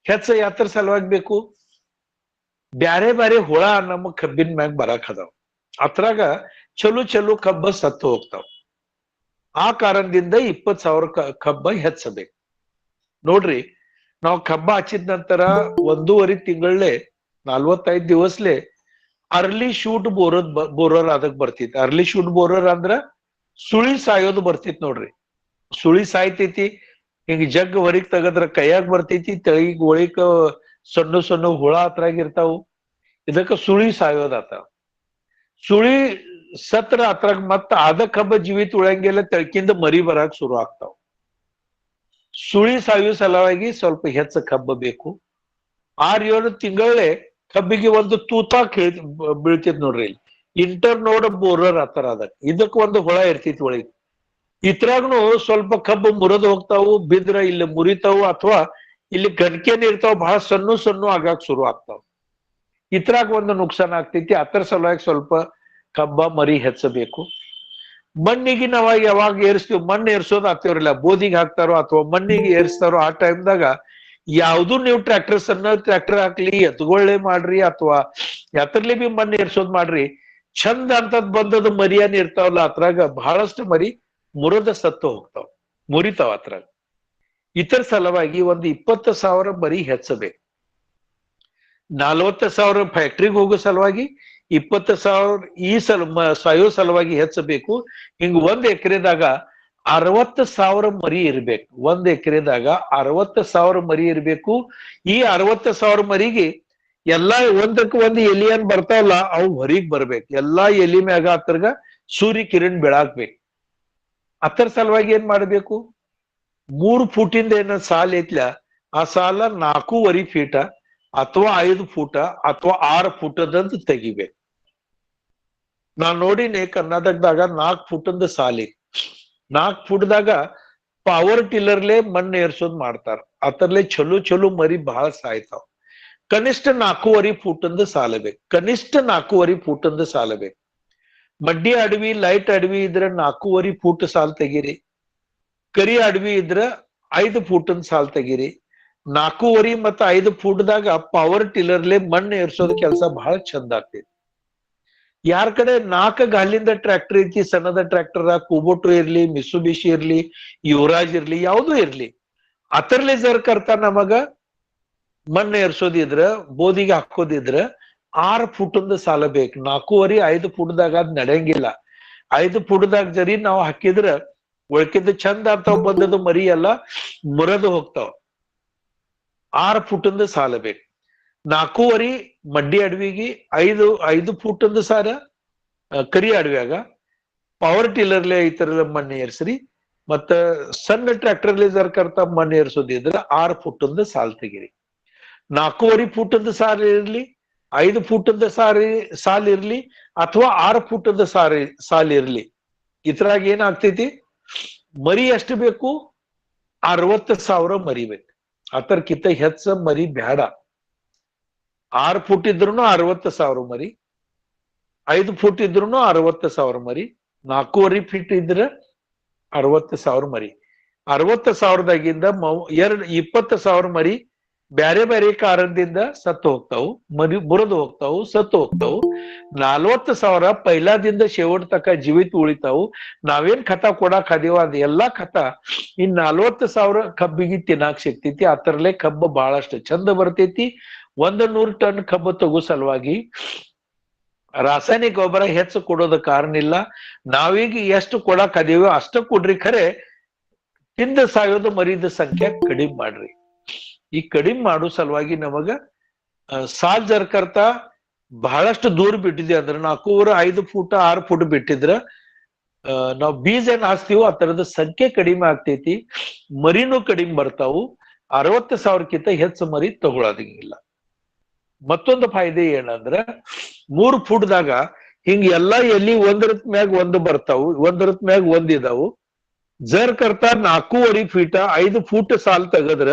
[SPEAKER 1] ಯಾತ್ರ ಸಲುವಾಗಿ ಬೇಕು, ಬ್ಯಾರೆ ಬ್ಯಾರೆ ಹುಳ ನಮ್ಮ ಕಬ್ಬಿನ ಮ್ಯಾಗ ಬರಾಕ್ ಅದಾವ. ಅದ್ರಾಗ ಚಲೋ ಕಬ್ಬ ಸತ್ತು ಹೋಗ್ತಾವ. ಆ ಕಾರಣದಿಂದ 20,000 ಕಬ್ಬ ಹೆಚ್ಚಬೇಕು. ನೋಡ್ರಿ, ನಾವು ಕಬ್ಬ ಹಚ್ಚಿದ ನಂತರ 1.5 ತಿಂಗಳೇ 45 ದಿವಸಲೆ ಅರ್ಲಿ ಶೂಟ್ ಬೋರರ್ ಅದಕ್ ಬರ್ತಿತ್ತು. ಅರ್ಲಿ ಶೂಟ್ ಬೋರರ್ ಅಂದ್ರ ಸುಳಿ ಸಾಯೋದು ಬರ್ತಿತ್ ನೋಡ್ರಿ. ಸುಳಿ ಸಾಯ್ತೈತಿ, ಹಿಂಗ ಜಗ್ ಹೊರಿಗ್ ತೆಗದ್ರ ಕೈಯಾಗ ಬರ್ತೈತಿ, ತೆಗಿಗ್ ಒಳಿಕ ಸಣ್ಣ ಹುಳ ಹತ್ರಾಗ ಇರ್ತಾವು. ಇದಕ್ಕ ಸುಳಿ ಸಾಯೋದಾತ. ಸುಳಿ ಸತ್ರ ಅದ್ರಾಗ ಮತ್ತ ಅದ ಕಬ್ಬ ಜೀವಿತ ಉಳಂಗಿಲ್ಲ, ತೆಳಕಿಂದ ಮರಿ ಬರಾಕ್ ಶುರು ಆಗ್ತಾವ. ಸುಳಿ ಸಾಯೋ ಸಲುವಾಗಿ ಸ್ವಲ್ಪ ಹೆಚ್ಚ ಕಬ್ಬ ಬೇಕು. 6-7 ತಿಂಗಳೇ ಕಬ್ಬಿಗೆ ಒಂದು ತೂತ ಬೀಳ್ತಿದ್ ನೋಡ್ರಿ. ಇಂಟರ್ನೋಡ್ ಬೋರರ್ ಆತರ ಅದ. ಇದಕ್ ಒಂದು ಹುಳ ಇರ್ತೈತಿ ಒಳಗೆ. ಇದ್ರಾಗ್ನು ಸ್ವಲ್ಪ ಕಬ್ಬು ಮುರಿದು ಹೋಗ್ತಾವು, ಬಿದ್ರ ಇಲ್ಲಿ ಮುರಿತಾವು, ಅಥವಾ ಇಲ್ಲಿ ಗನ್ಕೇನ್ ಇರ್ತಾವ, ಬಹಳ ಸಣ್ಣ ಆಗಾಕ್ ಶುರು ಆಗ್ತಾವ. ಇದ್ರಾಗ ಒಂದು ನುಕ್ಸಾನ್ ಆಗ್ತೈತಿ. ಅದರ ಸಲುವಾಗಿ ಸ್ವಲ್ಪ ಕಬ್ಬ ಮರಿ ಹೆಚ್ಚಬೇಕು. ಮಣ್ಣಿಗೆ ನಾವ ಯಾವಾಗ ಏರಿಸ್ತೀವಿ, ಮಣ್ಣು ಏರ್ಸೋದು ಆಗ್ತಿವ್ರಲ್ಲ, ಬೋದಿಗೆ ಹಾಕ್ತಾರೋ ಅಥವಾ ಮಣ್ಣಿಗೆ ಏರಿಸ್ತಾರೋ, ಆ ಟೈಮ್ದಾಗ ಯಾವ್ದು ನೀವು ಟ್ರ್ಯಾಕ್ಟರ್ ಹಾಕ್ಲಿ, ಎತ್ಗೊಳ್ಳೆ ಮಾಡ್ರಿ, ಅಥವಾ ಎತ್ತರ್ಲಿ ಬಿ ಮಣ್ಣು ಏರ್ಸೋದ್ ಮಾಡ್ರಿ, ಚಂದ ಅಂತದ್ ಬಂದದ ಮರಿಯನ್ ಇರ್ತಾವಲ್ಲ, ಅದ್ರಾಗ ಬಹಳಷ್ಟು ಮರಿ ಮುರಿದ ಸತ್ತು ಹೋಗ್ತಾವ, ಮುರಿತಾವ ಅದ್ರಾಗ. ಇತರ ಸಲುವಾಗಿ ಒಂದು 20,000 ಮರಿ ಹೆಚ್ಚಬೇಕು. 40,000 ಫ್ಯಾಕ್ಟ್ರಿಗೆ ಹೋಗೋ ಸಲುವಾಗಿ 20,000 ಈ ಸಾಯೋ ಸಲುವಾಗಿ ಹೆಚ್ಚಬೇಕು. ಹಿಂಗ 1 ಎಕರೆದಾಗ 60,000 ಮರಿ ಇರ್ಬೇಕು. 1 ಎಕರೆದಾಗ 60,000 ಮರಿ ಇರ್ಬೇಕು. ಈ 60,000 ಮರಿಗೆ ಎಲ್ಲಾ ಒಂದಕ್ಕೆ ಒಂದು ಎಲಿಯನ್ ಬರ್ತಾವಲ್ಲ, ಅವು ಹೊರಿಗ್ ಬರ್ಬೇಕು. ಎಲ್ಲಾ ಎಲಿ ಮ್ಯಾಗ ಅದ್ರಾಗ ಸೂರ್ಯ ಕಿರಣ್ ಬೆಳಾಕ್ಬೇಕು. ಅದರ ಸಲುವಾಗಿ ಏನ್ ಮಾಡ್ಬೇಕು, 3 ಫೂಟಿಂದ ಏನ ಸಾಲ ಐತ್ಲ, ಆ ಸಾಲ 4.5 ಫೀಟ ಅಥವಾ 5 ಫೂಟ ಅಥವಾ 6 ಫೂಟದಂತ ತೆಗಿಬೇಕು. ನಾನ್ ನೋಡಿನಿ ಕರ್ನಾಟಕದಾಗ 4 ಫೂಟದ ಸಾಲಿ. 4 ಫೂಟ್ದಾಗ ಪವರ್ ಟಿಲ್ಲರ್ಲೆ ಮಣ್ಣು ಏರ್ಸೋದ್ ಮಾಡ್ತಾರ. ಅದರಲ್ಲೇ ಚಲೋ ಮರಿ ಬಹಳ ಸಾಯ್ತಾವ. ಕನಿಷ್ಠ 4.5 ಫೂಟದ ಸಾಲ ಬೇಕು. ಕನಿಷ್ಠ 4.5 ಫೂಟದ ಸಾಲ ಬೇಕು. ಮಡ್ಡಿ ಅಡವಿ, ಲೈಟ್ ಅಡವಿ ಇದ್ರ 4.5 ಫೂಟ್ ಸಾಲ್ ತೆಗೀರಿ. ಕರಿ ಅಡವಿ ಇದ್ರ 5 ಫೂಟದ ಸಾಲ್ ತೆಗೀರಿ. 4.5 ಮತ್ತು 5 ಫೂಟ್ದಾಗ ಪವರ್ ಟಿಲ್ಲರ್ಲೆ ಮಣ್ಣು ಏರ್ಸೋದ್ ಕೆಲಸ ಬಹಳ ಚಂದ ಆಗ್ತೈತಿ. ಯಾರ ಕಡೆ 4 ಗಾಲಿಂದ ಟ್ರ್ಯಾಕ್ಟರ್ ಐತಿ, ಸಣ್ಣದ ಟ್ರ್ಯಾಕ್ಟರ್, ಕೂಬೋಟು ಇರ್ಲಿ, ಮಿಸುಬಿಶಿ ಇರ್ಲಿ, ಯುವರಾಜ್ ಇರ್ಲಿ, ಯಾವ್ದು ಇರ್ಲಿ, ಅದರ್ಲೆ ಜರ್ ಕರ್ತ ನಮಗ ಮಣ್ಣು ಏರ್ಸೋದಿದ್ರ, ಬೋದಿಗೆ ಹಾಕೋದಿದ್ರ 6 ಫೂಟದ ಸಾಲ ಬೇಕು. 4.5 5 ಫೂಟ್ದಾಗ ಅದ್ ನಡೆಯಂಗಿಲ್ಲ. 5 ಫೂಟ್ದಾಗ ಜರಿ ನಾವು ಹಾಕಿದ್ರ ಒಳಕಿಂದ ಚಂದ ಆಗ್ತಾವ, ಬಂದದ ಮರಿ ಎಲ್ಲ ಮುರಿದು ಹೋಗ್ತಾವ. 6 ಫೂಟದ ಸಾಲ ಬೇಕು. 4.5 ಮಡ್ಡಿ ಅಡವಿಗೆ, 5 ಫೂಟದ ಸಾರ ಕರಿ ಅಡವ್ಯಾಗ ಪವರ್ ಟಿಲ್ಲರ್ಲೆ ಈ ತರದ ಮಣ್ಣು ಏರ್ಸ್ರಿ. ಮತ್ತ ಸಣ್ಣ ಟ್ರ್ಯಾಕ್ಟರ್ಲೆ ಜರ್ ಕರ್ತ ಮಣ್ಣು ಏರ್ಸೋದಿದ್ರ 6 ಫೂಟದ ಸಾಲ್ ತೆಗಿರಿ. 4.5 ಫೂಟದ ಸಾಲ ಇರ್ಲಿ, 5 ಫೂಟದ ಸಾಲ್ ಇರ್ಲಿ, ಅಥವಾ 6 ಫೂಟದ ಸಾಲ್ ಇರ್ಲಿ. ಇದ್ರಾಗ ಏನಾಗ್ತೈತಿ, ಮರಿ ಎಷ್ಟು ಬೇಕು, 60,000 ಮರಿ ಬೇಕು. ಅದರ್ಕಿಂತ ಹೆಚ್ಚ ಮರಿ ಬ್ಯಾಡ. 6 ಫೂಟ್ ಇದ್ರೂ 60,000 ಮರಿ, 5 ಫೂಟ್ ಇದ್ರೂ 60,000 ಮರಿ, 4.5 ಫೀಟ್ ಇದ್ರ 60,000 ಮರಿ. 60,000ದಾಗಿಂದ 20,000 ಮರಿ ಬ್ಯಾರೆ ಬ್ಯಾರೆ ಕಾರಣದಿಂದ ಸತ್ತು ಹೋಗ್ತಾವು, ಮರಿ ಮುರಿದು ಹೋಗ್ತಾವು, ಸತ್ತು ಹೋಗ್ತಾವು. 40,000 ಪೈಲಾದಿಂದ ಶೇವಟ್ ತಕ ಜೀವಿತ ಉಳಿತಾವು. ನಾವೇನ್ ಖತ ಕೊಡಾಕ್ ಅದೀವ ಅದ ಎಲ್ಲಾ ಖತ ಇನ್ 40,000 ಕಬ್ಬಿಗೆ ತಿನ್ನಾಕ್ ಸಿಗ್ತೈತಿ. ಅದರಲ್ಲೇ ಕಬ್ಬು ಬಹಳಷ್ಟು ಚಂದ ಬರ್ತೈತಿ. 100 ಟನ್ ಕಬ್ಬು ತಗೋ ಸಲುವಾಗಿ ರಾಸಾಯನಿಕ ಗೊಬ್ಬರ ಹೆಚ್ಚು ಕೊಡೋದ ಕಾರಣ ಇಲ್ಲ. ನಾವೀಗ ಎಷ್ಟು ಕೊಡಾಕ್ ಅದೀವೋ ಅಷ್ಟ ಕೊಡ್ರಿ, ಖರೆ ತಿಂದ ಸಾಯೋದು ಮರಿದ ಸಂಖ್ಯೆ ಕಡಿಮೆ ಮಾಡ್ರಿ. ಈ ಕಡಿಮೆ ಮಾಡೋ ಸಲುವಾಗಿ ನಮಗ ಸಾಲ್ ಜರ್ಕರ್ತ ಬಹಳಷ್ಟು ದೂರ ಬಿಟ್ಟಿದ್ವಿ ಅಂದ್ರೆ 4.5 ಫೂಟ್ 6 ಫೂಟ್ ಬಿಟ್ಟಿದ್ರ ನಾವು ಬೀಜ ಏನ್ ಹಾಸ್ತೀವೋ ಆ ತರದ ಸಂಖ್ಯೆ ಕಡಿಮೆ ಆಗ್ತೈತಿ, ಮರಿನೂ ಕಡಿಮೆ ಬರ್ತಾವು. 60,000ಕ್ಕಿಂತ ಹೆಚ್ಚು ಮರಿ ತಗೊಳೋದಂಗಿಲ್ಲ. ಮತ್ತೊಂದು ಫಾಯ್ದೆ ಏನಂದ್ರ 3 ಫೂಟ್ದಾಗ ಹಿಂಗ ಎಲ್ಲಾ ಎಲ್ಲಿ ಒಂದರ ಮ್ಯಾಗ ಒಂದು ಬರ್ತಾವು, ಒಂದರ ಮ್ಯಾಗ ಒಂದ್ ಇದಾವು. ಜರ್ ಕರ್ತ 4.5 ಫೀಟ 5 ಫೂಟ್ ಸಾಲ್ ತೆಗದ್ರ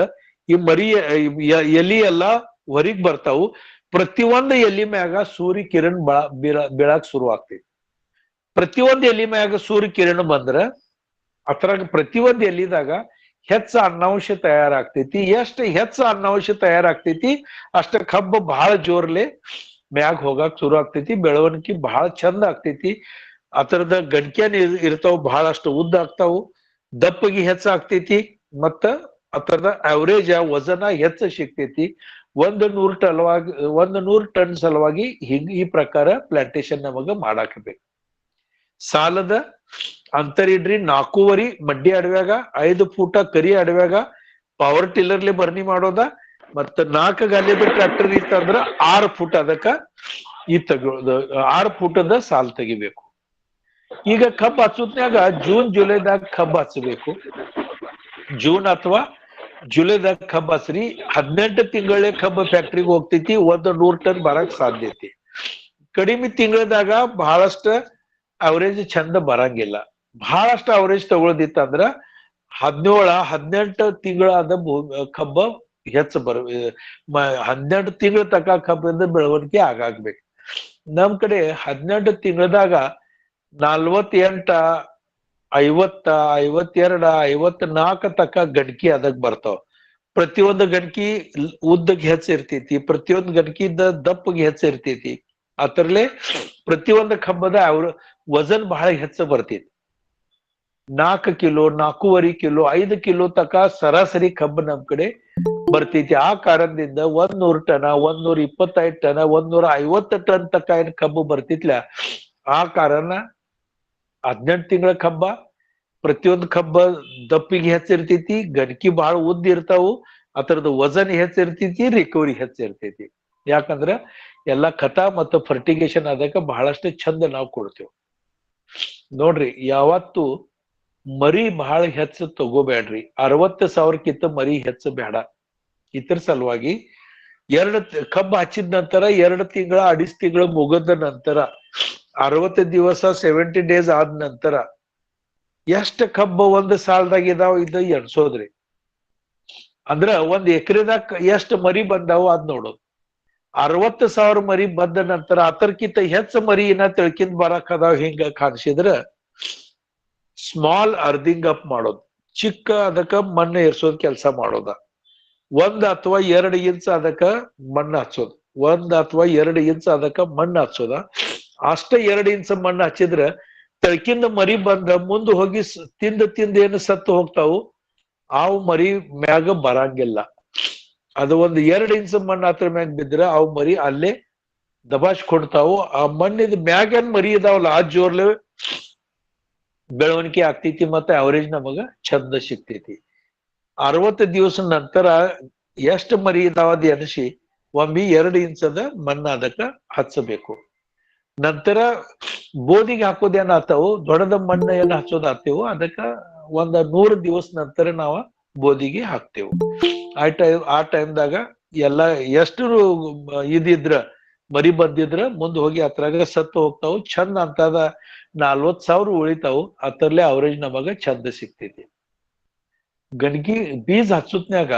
[SPEAKER 1] ಈ ಮರಿ ಎಲಿ ಎಲ್ಲಾ ಹೊರಿಗ್ ಬರ್ತಾವು. ಪ್ರತಿಯೊಂದು ಎಲಿ ಮ್ಯಾಗ ಸೂರ್ಯ ಕಿರಣ್ ಬೀಳಾಕ್ ಶುರು ಆಗ್ತೈತಿ. ಪ್ರತಿಯೊಂದು ಎಲಿ ಮ್ಯಾಗ ಸೂರ್ಯ ಕಿರಣ ಬಂದ್ರ ಅದ್ರಾಗ ಪ್ರತಿಯೊಂದು ಎಲಿದಾಗ ಹೆಚ್ಚ ಅನ್ನಾಂಶ ತಯಾರಾಗ್ತೈತಿ. ಎಷ್ಟು ಹೆಚ್ಚ ಅನ್ನಾಂಶ ತಯಾರಾಗ್ತೈತಿ ಅಷ್ಟ ಕಬ್ಬು ಬಹಳ ಜೋರ್ಲೆ ಮ್ಯಾಗ ಹೋಗಾಕ್ ಶುರು ಆಗ್ತೈತಿ. ಬೆಳವಣಿಗೆ ಬಹಳ ಚಂದ ಆಗ್ತೈತಿ. ಅದರದ ಗಂಟ್ಯಾನ ಇರ್ತಾವ, ಬಹಳಷ್ಟು ಉದ್ದ ಆಗ್ತಾವು, ದಪ್ಪಗಿ ಹೆಚ್ಚ ಆಗ್ತೈತಿ. ಮತ್ತ ಅದರದ ಅವರೇಜ್ ವಜನ ಹೆಚ್ಚ ಸಿಗ್ತೈತಿ. 100 ಟನ್ ಸಲುವಾಗಿ ಈ ಪ್ರಕಾರ ಪ್ಲಾಂಟೇಶನ್ ನಮಗ ಮಾಡಾಕಬೇಕು. ಸಾಲದ ಅಂತರ ಇಡ್ರಿ 4.5 ಮಡ್ಡಿ ಅಡವ್ಯಾಗ, 5 ಫೂಟ ಕರಿ ಅಡವ್ಯಾಗ ಪವರ್ ಟಿಲ್ಲರ್ಲಿ ಬರ್ನಿ ಮಾಡೋದ. ಮತ್ತ 4 ಗಾಲಿದ ಟ್ರ್ಯಾಕ್ಟರ್ ಇತ್ತಂದ್ರ 6 ಫೂಟ್ ಅದಕ್ಕ 6 ಫೂಟದ ಸಾಲ್ ತೆಗಿಬೇಕು. ಈಗ ಕಬ್ಬು ಹಚ್ಚುತ್ನ್ಯಾಗ ಜೂನ್ ಜುಲೈದಾಗ ಕಬ್ಬು ಹಚ್ಚಬೇಕು. ಜೂನ್ ಅಥವಾ ಜುಲೈದಾಗ ಕಬ್ಬು ಹಚ್ಚ್ರಿ. 18 ತಿಂಗಳೇ ಕಬ್ಬು ಫ್ಯಾಕ್ಟ್ರಿಗೆ ಹೋಗ್ತೈತಿ. 100 ಟನ್ ಬರಕ್ ಸಾಧ್ಯತೆ. ಕಡಿಮೆ ತಿಂಗಳದಾಗ ಬಹಳಷ್ಟ ಅವರೇಜ್ ಚಂದ ಬರಂಗಿಲ್ಲ. ಬಹಳಷ್ಟು ಅವರೇಜ್ ತಗೊಳದಿತ್ತಂದ್ರ 17-18 ತಿಂಗಳಾದ ಕಬ್ಬ ಹೆಚ್ಚ 12 ತಿಂಗಳ ತಕ ಕಬ್ಬದ ಬೆಳವಣಿಗೆ ಆಗಾಗ್ಬೇಕು. ನಮ್ ಕಡೆ 18 ತಿಂಗಳದಾಗ 48, 50, 52, 54 ತಕ ಗಣಕಿ ಅದಕ್ ಬರ್ತಾವ. ಪ್ರತಿಯೊಂದು ಗಣಕಿ ಉದ್ದಕ್ಕೆ ಹೆಚ್ಚ ಇರ್ತೈತಿ. ಪ್ರತಿಯೊಂದು ಗಣಕಿಯಿಂದ ದಪ್ಪಗೆ ಹೆಚ್ಚ ಇರ್ತೈತಿ. ಅದರಲ್ಲೇ ಪ್ರತಿಯೊಂದು ಕಬ್ಬದ ಅವ್ರ ವಜನ್ ಬಹಳ ಹೆಚ್ಚ ಬರ್ತೈತಿ. 4 ಕಿಲೋ, 4.5 ಕಿಲೋ, 5 ಕಿಲೋ ತಕ ಸರಾಸರಿ ಕಬ್ಬು ನಮ್ ಕಡೆ ಬರ್ತೈತಿ. ಆ ಕಾರಣದಿಂದ 100 ಟನ, 125 ಟನ, 150 ಟನ್ ತಕ ಏನ್ ಕಬ್ಬು ಬರ್ತಿತ್ಲ. ಆ ಕಾರಣ 18 ತಿಂಗಳ ಕಬ್ಬ, ಪ್ರತಿಯೊಂದು ಕಬ್ಬ ದಪ್ಪಿಗೆ ಹೆಚ್ಚಿರ್ತೈತಿ, ಗಣಕಿ ಬಹಳ ಉದ್ದ ಇರ್ತಾವು, ಅದರದ್ದು ವಜನ್ ಹೆಚ್ಚಿರ್ತೈತಿ, ರಿಕವರಿ ಹೆಚ್ಚಿರ್ತೈತಿ. ಯಾಕಂದ್ರ ಎಲ್ಲಾ ಖತ ಮತ್ತು ಫರ್ಟಿಗೇಷನ್ ಅದಕ್ಕ ಬಹಳಷ್ಟು ಚಂದ ನಾವು ಕೊಡ್ತೇವೆ. ನೋಡ್ರಿ, ಯಾವತ್ತು ಮರಿ ಬಹಳ ಹೆಚ್ಚು ತಗೋಬೇಡ್ರಿ. 60,000ಕ್ಕಿಂತ ಮರಿ ಹೆಚ್ಚು ಬೇಡ. ಇತರ ಸಲುವಾಗಿ ಕಬ್ಬು ಹಚ್ಚಿದ ನಂತರ 2 ತಿಂಗಳ 2.5 ತಿಂಗಳ ಮುಗಿದ ನಂತರ 60 ದಿವಸ 70 ಡೇಸ್ ಆದ ನಂತರ ಎಷ್ಟ ಕಬ್ಬು ಒಂದು ಸಾಲದಾಗ ಇದಾವ ಇದು ಎಣ್ಸೋದ್ರಿ. ಅಂದ್ರ 1 ಎಕರೆದಾಗ ಎಷ್ಟು ಮರಿ ಬಂದಾವ ಅದ್ ನೋಡೋದು. 60,000 ಮರಿ ಬಂದ ನಂತರ ಅದಕ್ಕಿಂತ ಹೆಚ್ಚು ಮರಿ ಏನ ತಿಳ್ಕಿಂದ ಬರಕ್ ಅದಾವ ಹಿಂಗ ಕಾಣಿಸಿದ್ರ ಸ್ಮಾಲ್ ಅರ್ದಿಂಗ್ ಅಪ್ ಮಾಡೋದು, ಚಿಕ್ಕ ಅದಕ್ಕ ಮಣ್ಣು ಏರ್ಸೋದ್ ಕೆಲಸ ಮಾಡೋದ. 1 ಅಥವಾ 2 ಇಂಚ್ ಅದಕ್ಕ ಮಣ್ಣು ಹಚ್ಚೋದು, 1 ಅಥವಾ 2 ಇಂಚ್ ಅದಕ್ಕ ಮಣ್ಣು ಹಚ್ಚೋದ. ಅಷ್ಟ 2 ಇಂಚ್ ಮಣ್ಣು ಹಚ್ಚಿದ್ರ ತಳಕಿಂದ ಮರಿ ಬಂದ ಮುಂದ ಹೋಗಿ ತಿಂದ ಏನು ಸತ್ತು ಹೋಗ್ತಾವು, ಅವು ಮರಿ ಮ್ಯಾಗ ಬರಂಗಿಲ್ಲ. ಅದು 2 ಇಂಚ್ ಮಣ್ಣು ಹತ್ರ ಮ್ಯಾಗ ಬಿದ್ರ ಅವು ಮರಿ ಅಲ್ಲೇ ದಬಾಚ್ಕೊಡ್ತಾವು. ಆ ಮಣ್ಣಿದ ಮ್ಯಾಗೇನ್ ಮರಿ ಇದಾವಲ್ಲ ಆ ಜೋರ್ಲೆ ಬೆಳವಣಿಗೆ ಆಗ್ತೈತಿ. ಮತ್ತೆ ಅವರೇಜ್ ನಮಗ ಚಂದ ಸಿಗ್ತೈತಿ. 60 ದಿವಸ ನಂತರ ಎಷ್ಟು ಮರಿ ಇದಾವದ್ ಎನಸಿ ಒಮ್ಮೆ 2 ಇಂಚದ ಮಣ್ಣ ಅದಕ್ಕ ಹಚ್ಚಬೇಕು. ನಂತರ ಬೋದಿಗೆ ಹಾಕೋದೇನ್ ಆತಾವು, ದೊಡ್ಡದ ಮಣ್ಣ ಏನ್ ಹಚ್ಚೋದ್ ಆತೇವು ಅದಕ್ಕ 100 ದಿವಸ ನಂತರ ನಾವ ಬೋದಿಗೆ ಹಾಕ್ತೇವು. ಆ ಟೈಮ್ದಾಗ ಎಲ್ಲಾ ಎಷ್ಟು ಇದಿದ್ರ ಮರಿ ಬಂದಿದ್ರ ಮುಂದ್ ಹೋಗಿ ಅದ್ರಾಗ ಸತ್ತು ಹೋಗ್ತಾವು. ಚಂದ ಅಂತದ 40,000 ಉಳಿತಾವು. ಅದರಲ್ಲೇ ಅವರೇಜ್ ನಮಗ ಚಂದ ಸಿಗ್ತೈತಿ. ಗಣಗಿ ಬೀಜ ಹಚ್ಚುತ್ನ್ಯಾಗ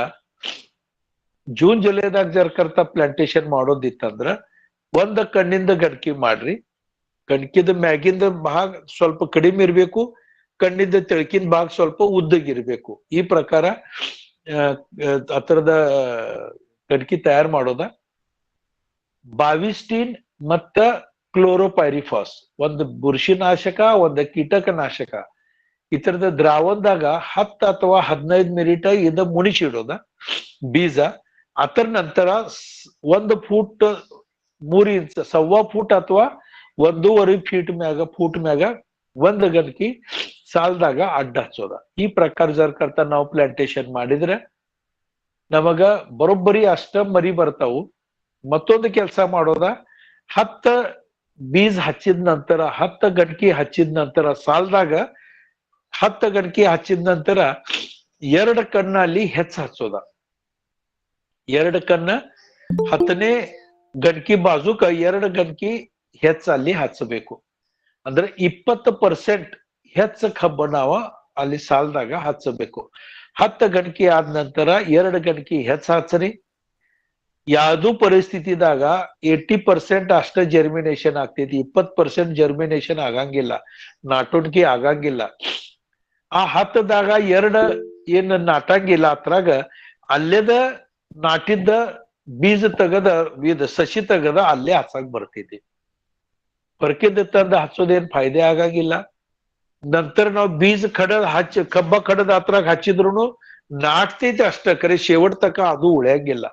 [SPEAKER 1] ಜೂನ್ ಜುಲೈದಾಗ ಜರ್ಕರ್ತ ಪ್ಲಾಂಟೇಶನ್ ಮಾಡೋದಿತ್ತಂದ್ರ 1 ಕಣ್ಣಿಂದ ಗಣಕಿ ಮಾಡ್ರಿ. ಗಣಕಿದ ಮ್ಯಾಗಿಂದ ಭಾಗ ಸ್ವಲ್ಪ ಕಡಿಮೆ ಇರ್ಬೇಕು, ಕಣ್ಣಿಂದ ತೆಳಕಿನ ಭಾಗ ಸ್ವಲ್ಪ ಉದ್ದಗಿರ್ಬೇಕು. ಈ ಪ್ರಕಾರ ಅದರದ ಗಣಕಿ ತಯಾರು ಮಾಡೋದ. ಬಾವಿಸ್ಟಿನ್ ಮತ್ತ ಕ್ಲೋರೋಪೈರಿಫಾಸ್, ಒಂದು ಬುರ್ಷಿನಾಶಕ, ಒಂದು ಕೀಟಕನಾಶಕ. ಇತರದ ದ್ರಾವಣದಾಗ 10 ಅಥವಾ 15 ಮಿನಿಟ್ ಇದ ಮುಣಿಸಿಡೋದ ಬೀಜ. ಅದರ ನಂತರ 1 ಫೂಟ್ 3 ಇಂಚ್, 1.25 ಫೂಟ್ ಅಥವಾ 1.5 ಫೂಟ್ ಮ್ಯಾಗ 1 ಗಣಕಿ ಸಾಲದಾಗ ಅಡ್ಡ ಹಚ್ಚೋದ. ಈ ಪ್ರಕಾರ ಜರ್ಕರ್ತ ನಾವು ಪ್ಲಾಂಟೇಶನ್ ಮಾಡಿದ್ರೆ ನಮಗ ಬರೋಬ್ಬರಿ ಅಷ್ಟ ಮರಿ ಬರ್ತಾವು. ಮತ್ತೊಂದು ಕೆಲಸ ಮಾಡೋದ, 10 ಬೀಜ ಹಚ್ಚಿದ ನಂತರ 10 ಗಣಕಿ ಹಚ್ಚಿದ ನಂತರ ಸಾಲದಾಗ 10 ಗಣಕಿ ಹಚ್ಚಿದ ನಂತರ 2 ಕಣ್ಣ ಅಲ್ಲಿ ಹೆಚ್ಚ ಹಚ್ಚೋದ. 2 ಕಣ್ಣ 10ನೇ ಗಣಕಿ ಬಾಜುಕ 2 ಗಣಕಿ ಹೆಚ್ಚ ಅಲ್ಲಿ ಹಚ್ಚಬೇಕು. ಅಂದ್ರೆ 20% ಹೆಚ್ಚ ಕಬ್ಬ ನಾವ ಅಲ್ಲಿ ಸಾಲದಾಗ ಹಚ್ಚಬೇಕು. 10 ಗಣಕಿ ಆದ ನಂತರ 2 ಗಣಕಿ ಹೆಚ್ಚ ಹಚ್ಚರಿ. ಯಾವ್ದು ಪರಿಸ್ಥಿತಿದಾಗ 80% ಅಷ್ಟ ಜರ್ಮಿನೇಷನ್ ಆಗ್ತೈತಿ, 20% ಜರ್ಮಿನೇಷನ್ ಆಗಂಗಿಲ್ಲ, ನಾಟುಣಿಕೆ ಆಗಂಗಿಲ್ಲ. ಆ 10ದಾಗ ಏನ್ ನಾಟಂಗಿಲ್ಲ ಅದ್ರಾಗ ಅಲ್ಲೇದ ನಾಟಿದ್ದ ಬೀಜ ತೆಗದ ಸಸಿ ತೆಗದ ಅಲ್ಲೇ ಹಚ್ಚಕ್ ಬರ್ತೈತಿ. ಹೊರಕಿದ್ದ ತಂದ ಹಚ್ಚೋದೇನ್ ಫಾಯ್ದೆ ಆಗಂಗಿಲ್ಲ. ನಂತರ ನಾವು ಬೀಜ ಕಬ್ಬ ಕಡದ ಅದ್ರಾಗ ಹಚ್ಚಿದ್ರು ನಾಟ್ತೈತಿ ಅಷ್ಟ, ಕರೆ शेवट ತಕ ಅದು ಉಳಿಯಂಗಿಲ್ಲ.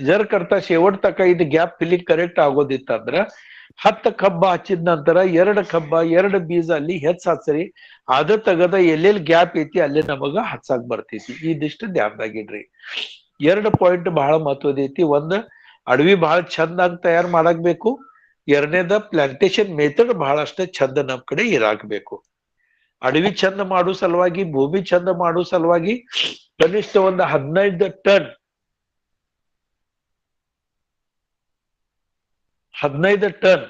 [SPEAKER 1] ಜರ್ ಕರ್ತ शेवट ತಕ ಇದು ಗ್ಯಾಪ್ ಫಿಲ್ಲಿಂಗ್ ಕರೆಕ್ಟ್ ಆಗೋದಿತ್ತಂದ್ರ 10 ಕಬ್ಬ ಹಚ್ಚಿದ ನಂತರ 2 ಕಬ್ಬ 2 ಬೀಜ ಅಲ್ಲಿ ಹೆಚ್ಚ ಹಚ್ಚ್ರಿ. ಅದ ತಗದ ಎಲ್ಲೆಲ್ಲಿ ಗ್ಯಾಪ್ ಐತಿ ಅಲ್ಲೇ ನಮಗ ಹಚ್ಚಾಕ್ ಬರ್ತೈತಿ. ಇದಿಷ್ಟು ಧ್ಯಾನದಾಗಿಡ್ರಿ. 2 ಪಾಯಿಂಟ್ ಬಹಳ ಮಹತ್ವದ ಐತಿ. ಒಂದ್, ಅಡವಿ ಬಹಳ ಚಂದಾಗಿ ತಯಾರು ಮಾಡಾಕ್ಬೇಕು. ಎರಡನೇದ, ಪ್ಲಾಂಟೇಶನ್ ಮೆಥಡ್ ಬಹಳಷ್ಟ ಚಂದ ನಮ್ ಕಡೆ ಇರಾಕ್ಬೇಕು. ಅಡವಿ ಚಂದ ಮಾಡೋ ಸಲುವಾಗಿ, ಭೂಮಿ ಚಂದ ಮಾಡೋ ಸಲುವಾಗಿ ಕನಿಷ್ಠ ಒಂದು 15 ಟನ್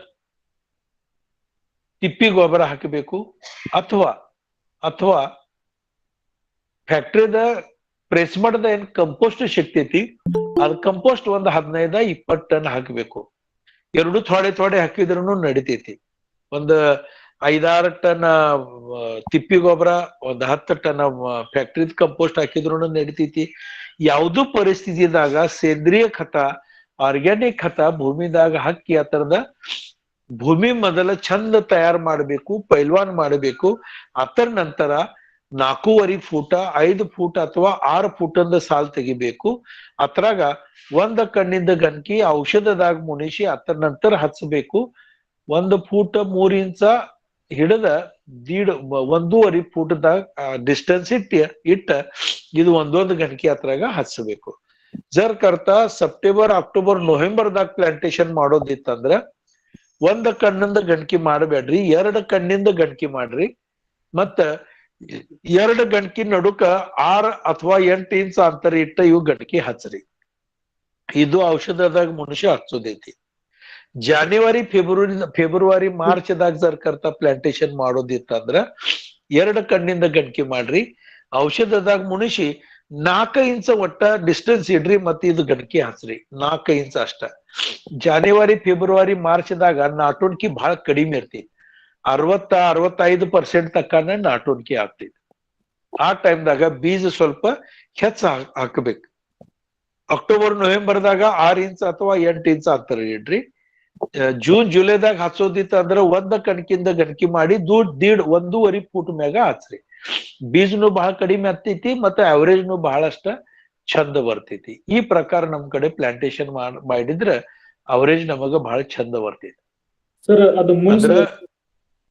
[SPEAKER 1] ತಿಪ್ಪಿ ಗೊಬ್ಬರ ಹಾಕಬೇಕು. ಅಥವಾ ಫ್ಯಾಕ್ಟ್ರಿದ ಪ್ರೆಸ್ ಮಾಡದ ಏನ್ ಕಂಪೋಸ್ಟ್ ಸಿಗ್ತೈತಿ, ಅದ್ ಕಂಪೋಸ್ಟ್ ಒಂದು 15-20 ಟನ್ ಹಾಕಬೇಕು. ಎರಡು ಥೋಡೆ ಹಾಕಿದ್ರು ನಡಿತೈತಿ. ಒಂದು 5-6 ಟನ್ ತಿಪ್ಪಿ ಗೊಬ್ಬರ, ಒಂದು 10 ಟನ್ ಫ್ಯಾಕ್ಟ್ರಿದ ಕಂಪೋಸ್ಟ್ ಹಾಕಿದ್ರು ನಡಿತೈತಿ. ಯಾವ್ದು ಪರಿಸ್ಥಿತಿದಾಗ ಸೇಂದ್ರಿಯ ಖತ, ಆರ್ಗ್ಯಾನಿಕ್ ಖತ ಭೂಮಿದಾಗ ಹಾಕಿ ಆ ತರದ ಭೂಮಿ ಮೊದಲ ಚಂದ ತಯಾರು ಮಾಡಬೇಕು, ಪೈಲ್ವಾನ್ ಮಾಡಬೇಕು. ಅದರ ನಂತರ 4.5 ಫೂಟ 5 ಫೂಟ್ ಅಥವಾ 6 ಫೂಟಂದ ಸಾಲ್ ತೆಗಿಬೇಕು. ಅದ್ರಾಗ 1 ಕಣ್ಣಿಂದ ಗಣಕಿ ಔಷಧದಾಗ ಮುಣಿಸಿ ಅದರ ನಂತರ ಹಚ್ಚಬೇಕು. 1 ಫೂಟ್ 3 ಇಂಚ ಹಿಡದ 1.5 ಫೂಟ್ದಾಗ ಡಿಸ್ಟೆನ್ಸ್ ಇಟ್ಟ ಇದು ಒಂದೊಂದು ಗಣಕಿ ಅದ್ರಾಗ ಹಚ್ಚಬೇಕು. ಜರ್ ಕರ್ತ ಸೆಪ್ಟೆಂಬರ್ ಅಕ್ಟೋಬರ್ ನವೆಂಬರ್ದಾಗ ಪ್ಲಾಂಟೇಶನ್ ಮಾಡೋದಿತ್ತಂದ್ರ 1 ಕಣ್ಣಿಂದ ಗಣಕಿ ಮಾಡಬೇಡ್ರಿ, 2 ಕಣ್ಣಿಂದ ಗಣಕಿ ಮಾಡ್ರಿ. ಮತ್ತ 2 ಗಣಕಿ ನಡುಕ 6 ಅಥವಾ 8 ಇಂಚ್ ಅಂತರ ಇಟ್ಟ ಇವು ಗಣಕಿ ಹಚ್ಚ್ರಿ. ಇದು ಔಷಧದಾಗ ಮುನುಷ್ಯ ಹಚ್ಚೋದೈತಿ. ಜಾನ್ಯುವರಿ ಫೆಬ್ರವರಿ ಮಾರ್ಚ್ದಾಗ ಜರ್ ಕರ್ತ ಪ್ಲಾಂಟೇಶನ್ ಮಾಡೋದಿತ್ತಂದ್ರ 2 ಕಣ್ಣಿಂದ ಗಣಕಿ ಮಾಡ್ರಿ. ಔಷಧದಾಗ ಮುಣಿಸಿ 4 ಇಂಚ ಒಟ್ಟ ಡಿಸ್ಟೆನ್ಸ್ ಇಡ್ರಿ. ಮತ್ತೆ ಇದು ಗಣಕಿ ಹಚ್ಚ್ರಿ 4 ಇಂಚ್ ಅಷ್ಟ. ಜಾನ್ಯುವರಿ ಫೆಬ್ರವರಿ ಮಾರ್ಚ್ದಾಗ ನಾಟುಣಿಕೆ ಬಹಳ ಕಡಿಮೆ ಇರ್ತೈತಿ. 60-65% ತಕ್ಕನ ನಾಟುಣಿಕೆ ಆಗ್ತೈತಿ. ಆ ಟೈಮ್ದಾಗ ಬೀಜ ಸ್ವಲ್ಪ ಹೆಚ್ಚ ಹಾಕಬೇಕು. ಅಕ್ಟೋಬರ್ ನವೆಂಬರ್ದಾಗ 6 ಇಂಚ್ ಅಥವಾ 8 ಇಂಚ್ ಅಂತರ ಇಡ್ರಿ. ಜೂನ್ ಜುಲೈದಾಗ ಹಚ್ಚೋದಿತ್ತ ಅಂದ್ರ 1 ಕಣಕಿಂದ ಗಣಕಿ ಮಾಡಿ 1.5 ಫೂಟ್ ಮ್ಯಾಗ ಹಚ್ಚ್ರಿ. ಬೀಜನು ಬಹಳ ಕಡಿಮೆ ಹತ್ತೈತಿ, ಮತ್ತೆ ಅವರೇಜ್ನು ಬಹಳಷ್ಟ ಚಂದ ಬರ್ತೈತಿ. ಈ ಪ್ರಕಾರ ನಮ್ ಕಡೆ ಪ್ಲಾಂಟೇಶನ್ ಮಾಡಿದ್ರ ಅವರೇಜ್ ನಮಗ ಬಹಳ ಚಂದ ಬರ್ತೈತಿ.
[SPEAKER 2] ಸರ್ ಅದು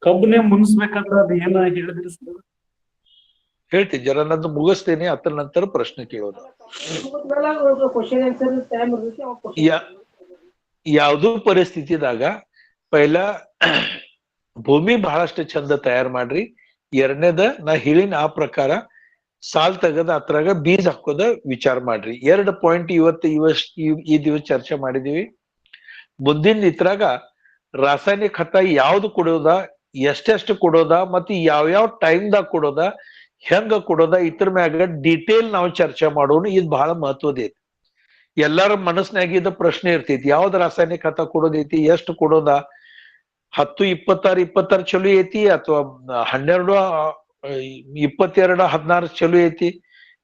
[SPEAKER 2] ಕಬ್ಬನೇ ಮುನ್ಸ್ಬೇಕಂದ್ರ ಅದ ಏನ ಹೇಳಿದ್ರಿ ಸರ್?
[SPEAKER 1] ಹೇಳ್ತೀನಿ, ಜರ ನಂದು ಮುಗಿಸ್ತೇನೆ, ಅದ್ರ ನಂತರ ಪ್ರಶ್ನೆ ಕೇಳೋದು. ಯಾವ್ದು ಪರಿಸ್ಥಿತಿದಾಗ ಪೈಲ ಭೂಮಿ ಬಹಳಷ್ಟು ಚಂದ ತಯಾರು ಮಾಡ್ರಿ. ಎರಡನೇದ ನಾ ಹೇಳಿನ ಆ ಪ್ರಕಾರ ಸಾಲ್ ತೆಗದ ಅದ್ರಾಗ ಬೀಜ ಹಾಕೋದ ವಿಚಾರ ಮಾಡ್ರಿ. 2 ಪಾಯಿಂಟ್ ಈ ದಿವಸ ಚರ್ಚೆ ಮಾಡಿದೀವಿ. ಮುಂದಿನ ಇದ್ರಾಗ ರಾಸಾಯನಿಕ ಖತ ಯಾವ್ದು ಕೊಡೋದ, ಎಷ್ಟೆಷ್ಟು ಕೊಡೋದ, ಮತ್ತೆ ಯಾವ್ಯಾವ ಟೈಮ್ದಾಗ ಕೊಡೋದ, ಹೆಂಗ ಕೊಡೋದ, ಇದ್ರ ಮ್ಯಾಗ ಡೀಟೇಲ್ ನಾವು ಚರ್ಚೆ ಮಾಡೋಣ. ಇದು ಬಹಳ ಮಹತ್ವದ ಐತಿ. ಎಲ್ಲಾರ ಮನಸ್ಸಿನಾಗಿದ್ದ ಪ್ರಶ್ನೆ ಇರ್ತೈತಿ, ಯಾವ್ದು ರಾಸಾಯನಿಕ ಖತ ಕೊಡೋದೈತಿ, ಎಷ್ಟು ಕೊಡೋದ, 10, 26 ಚಲೋ ಐತಿ ಅಥವಾ 12, 22, 16 ಚಲೋ ಐತಿ,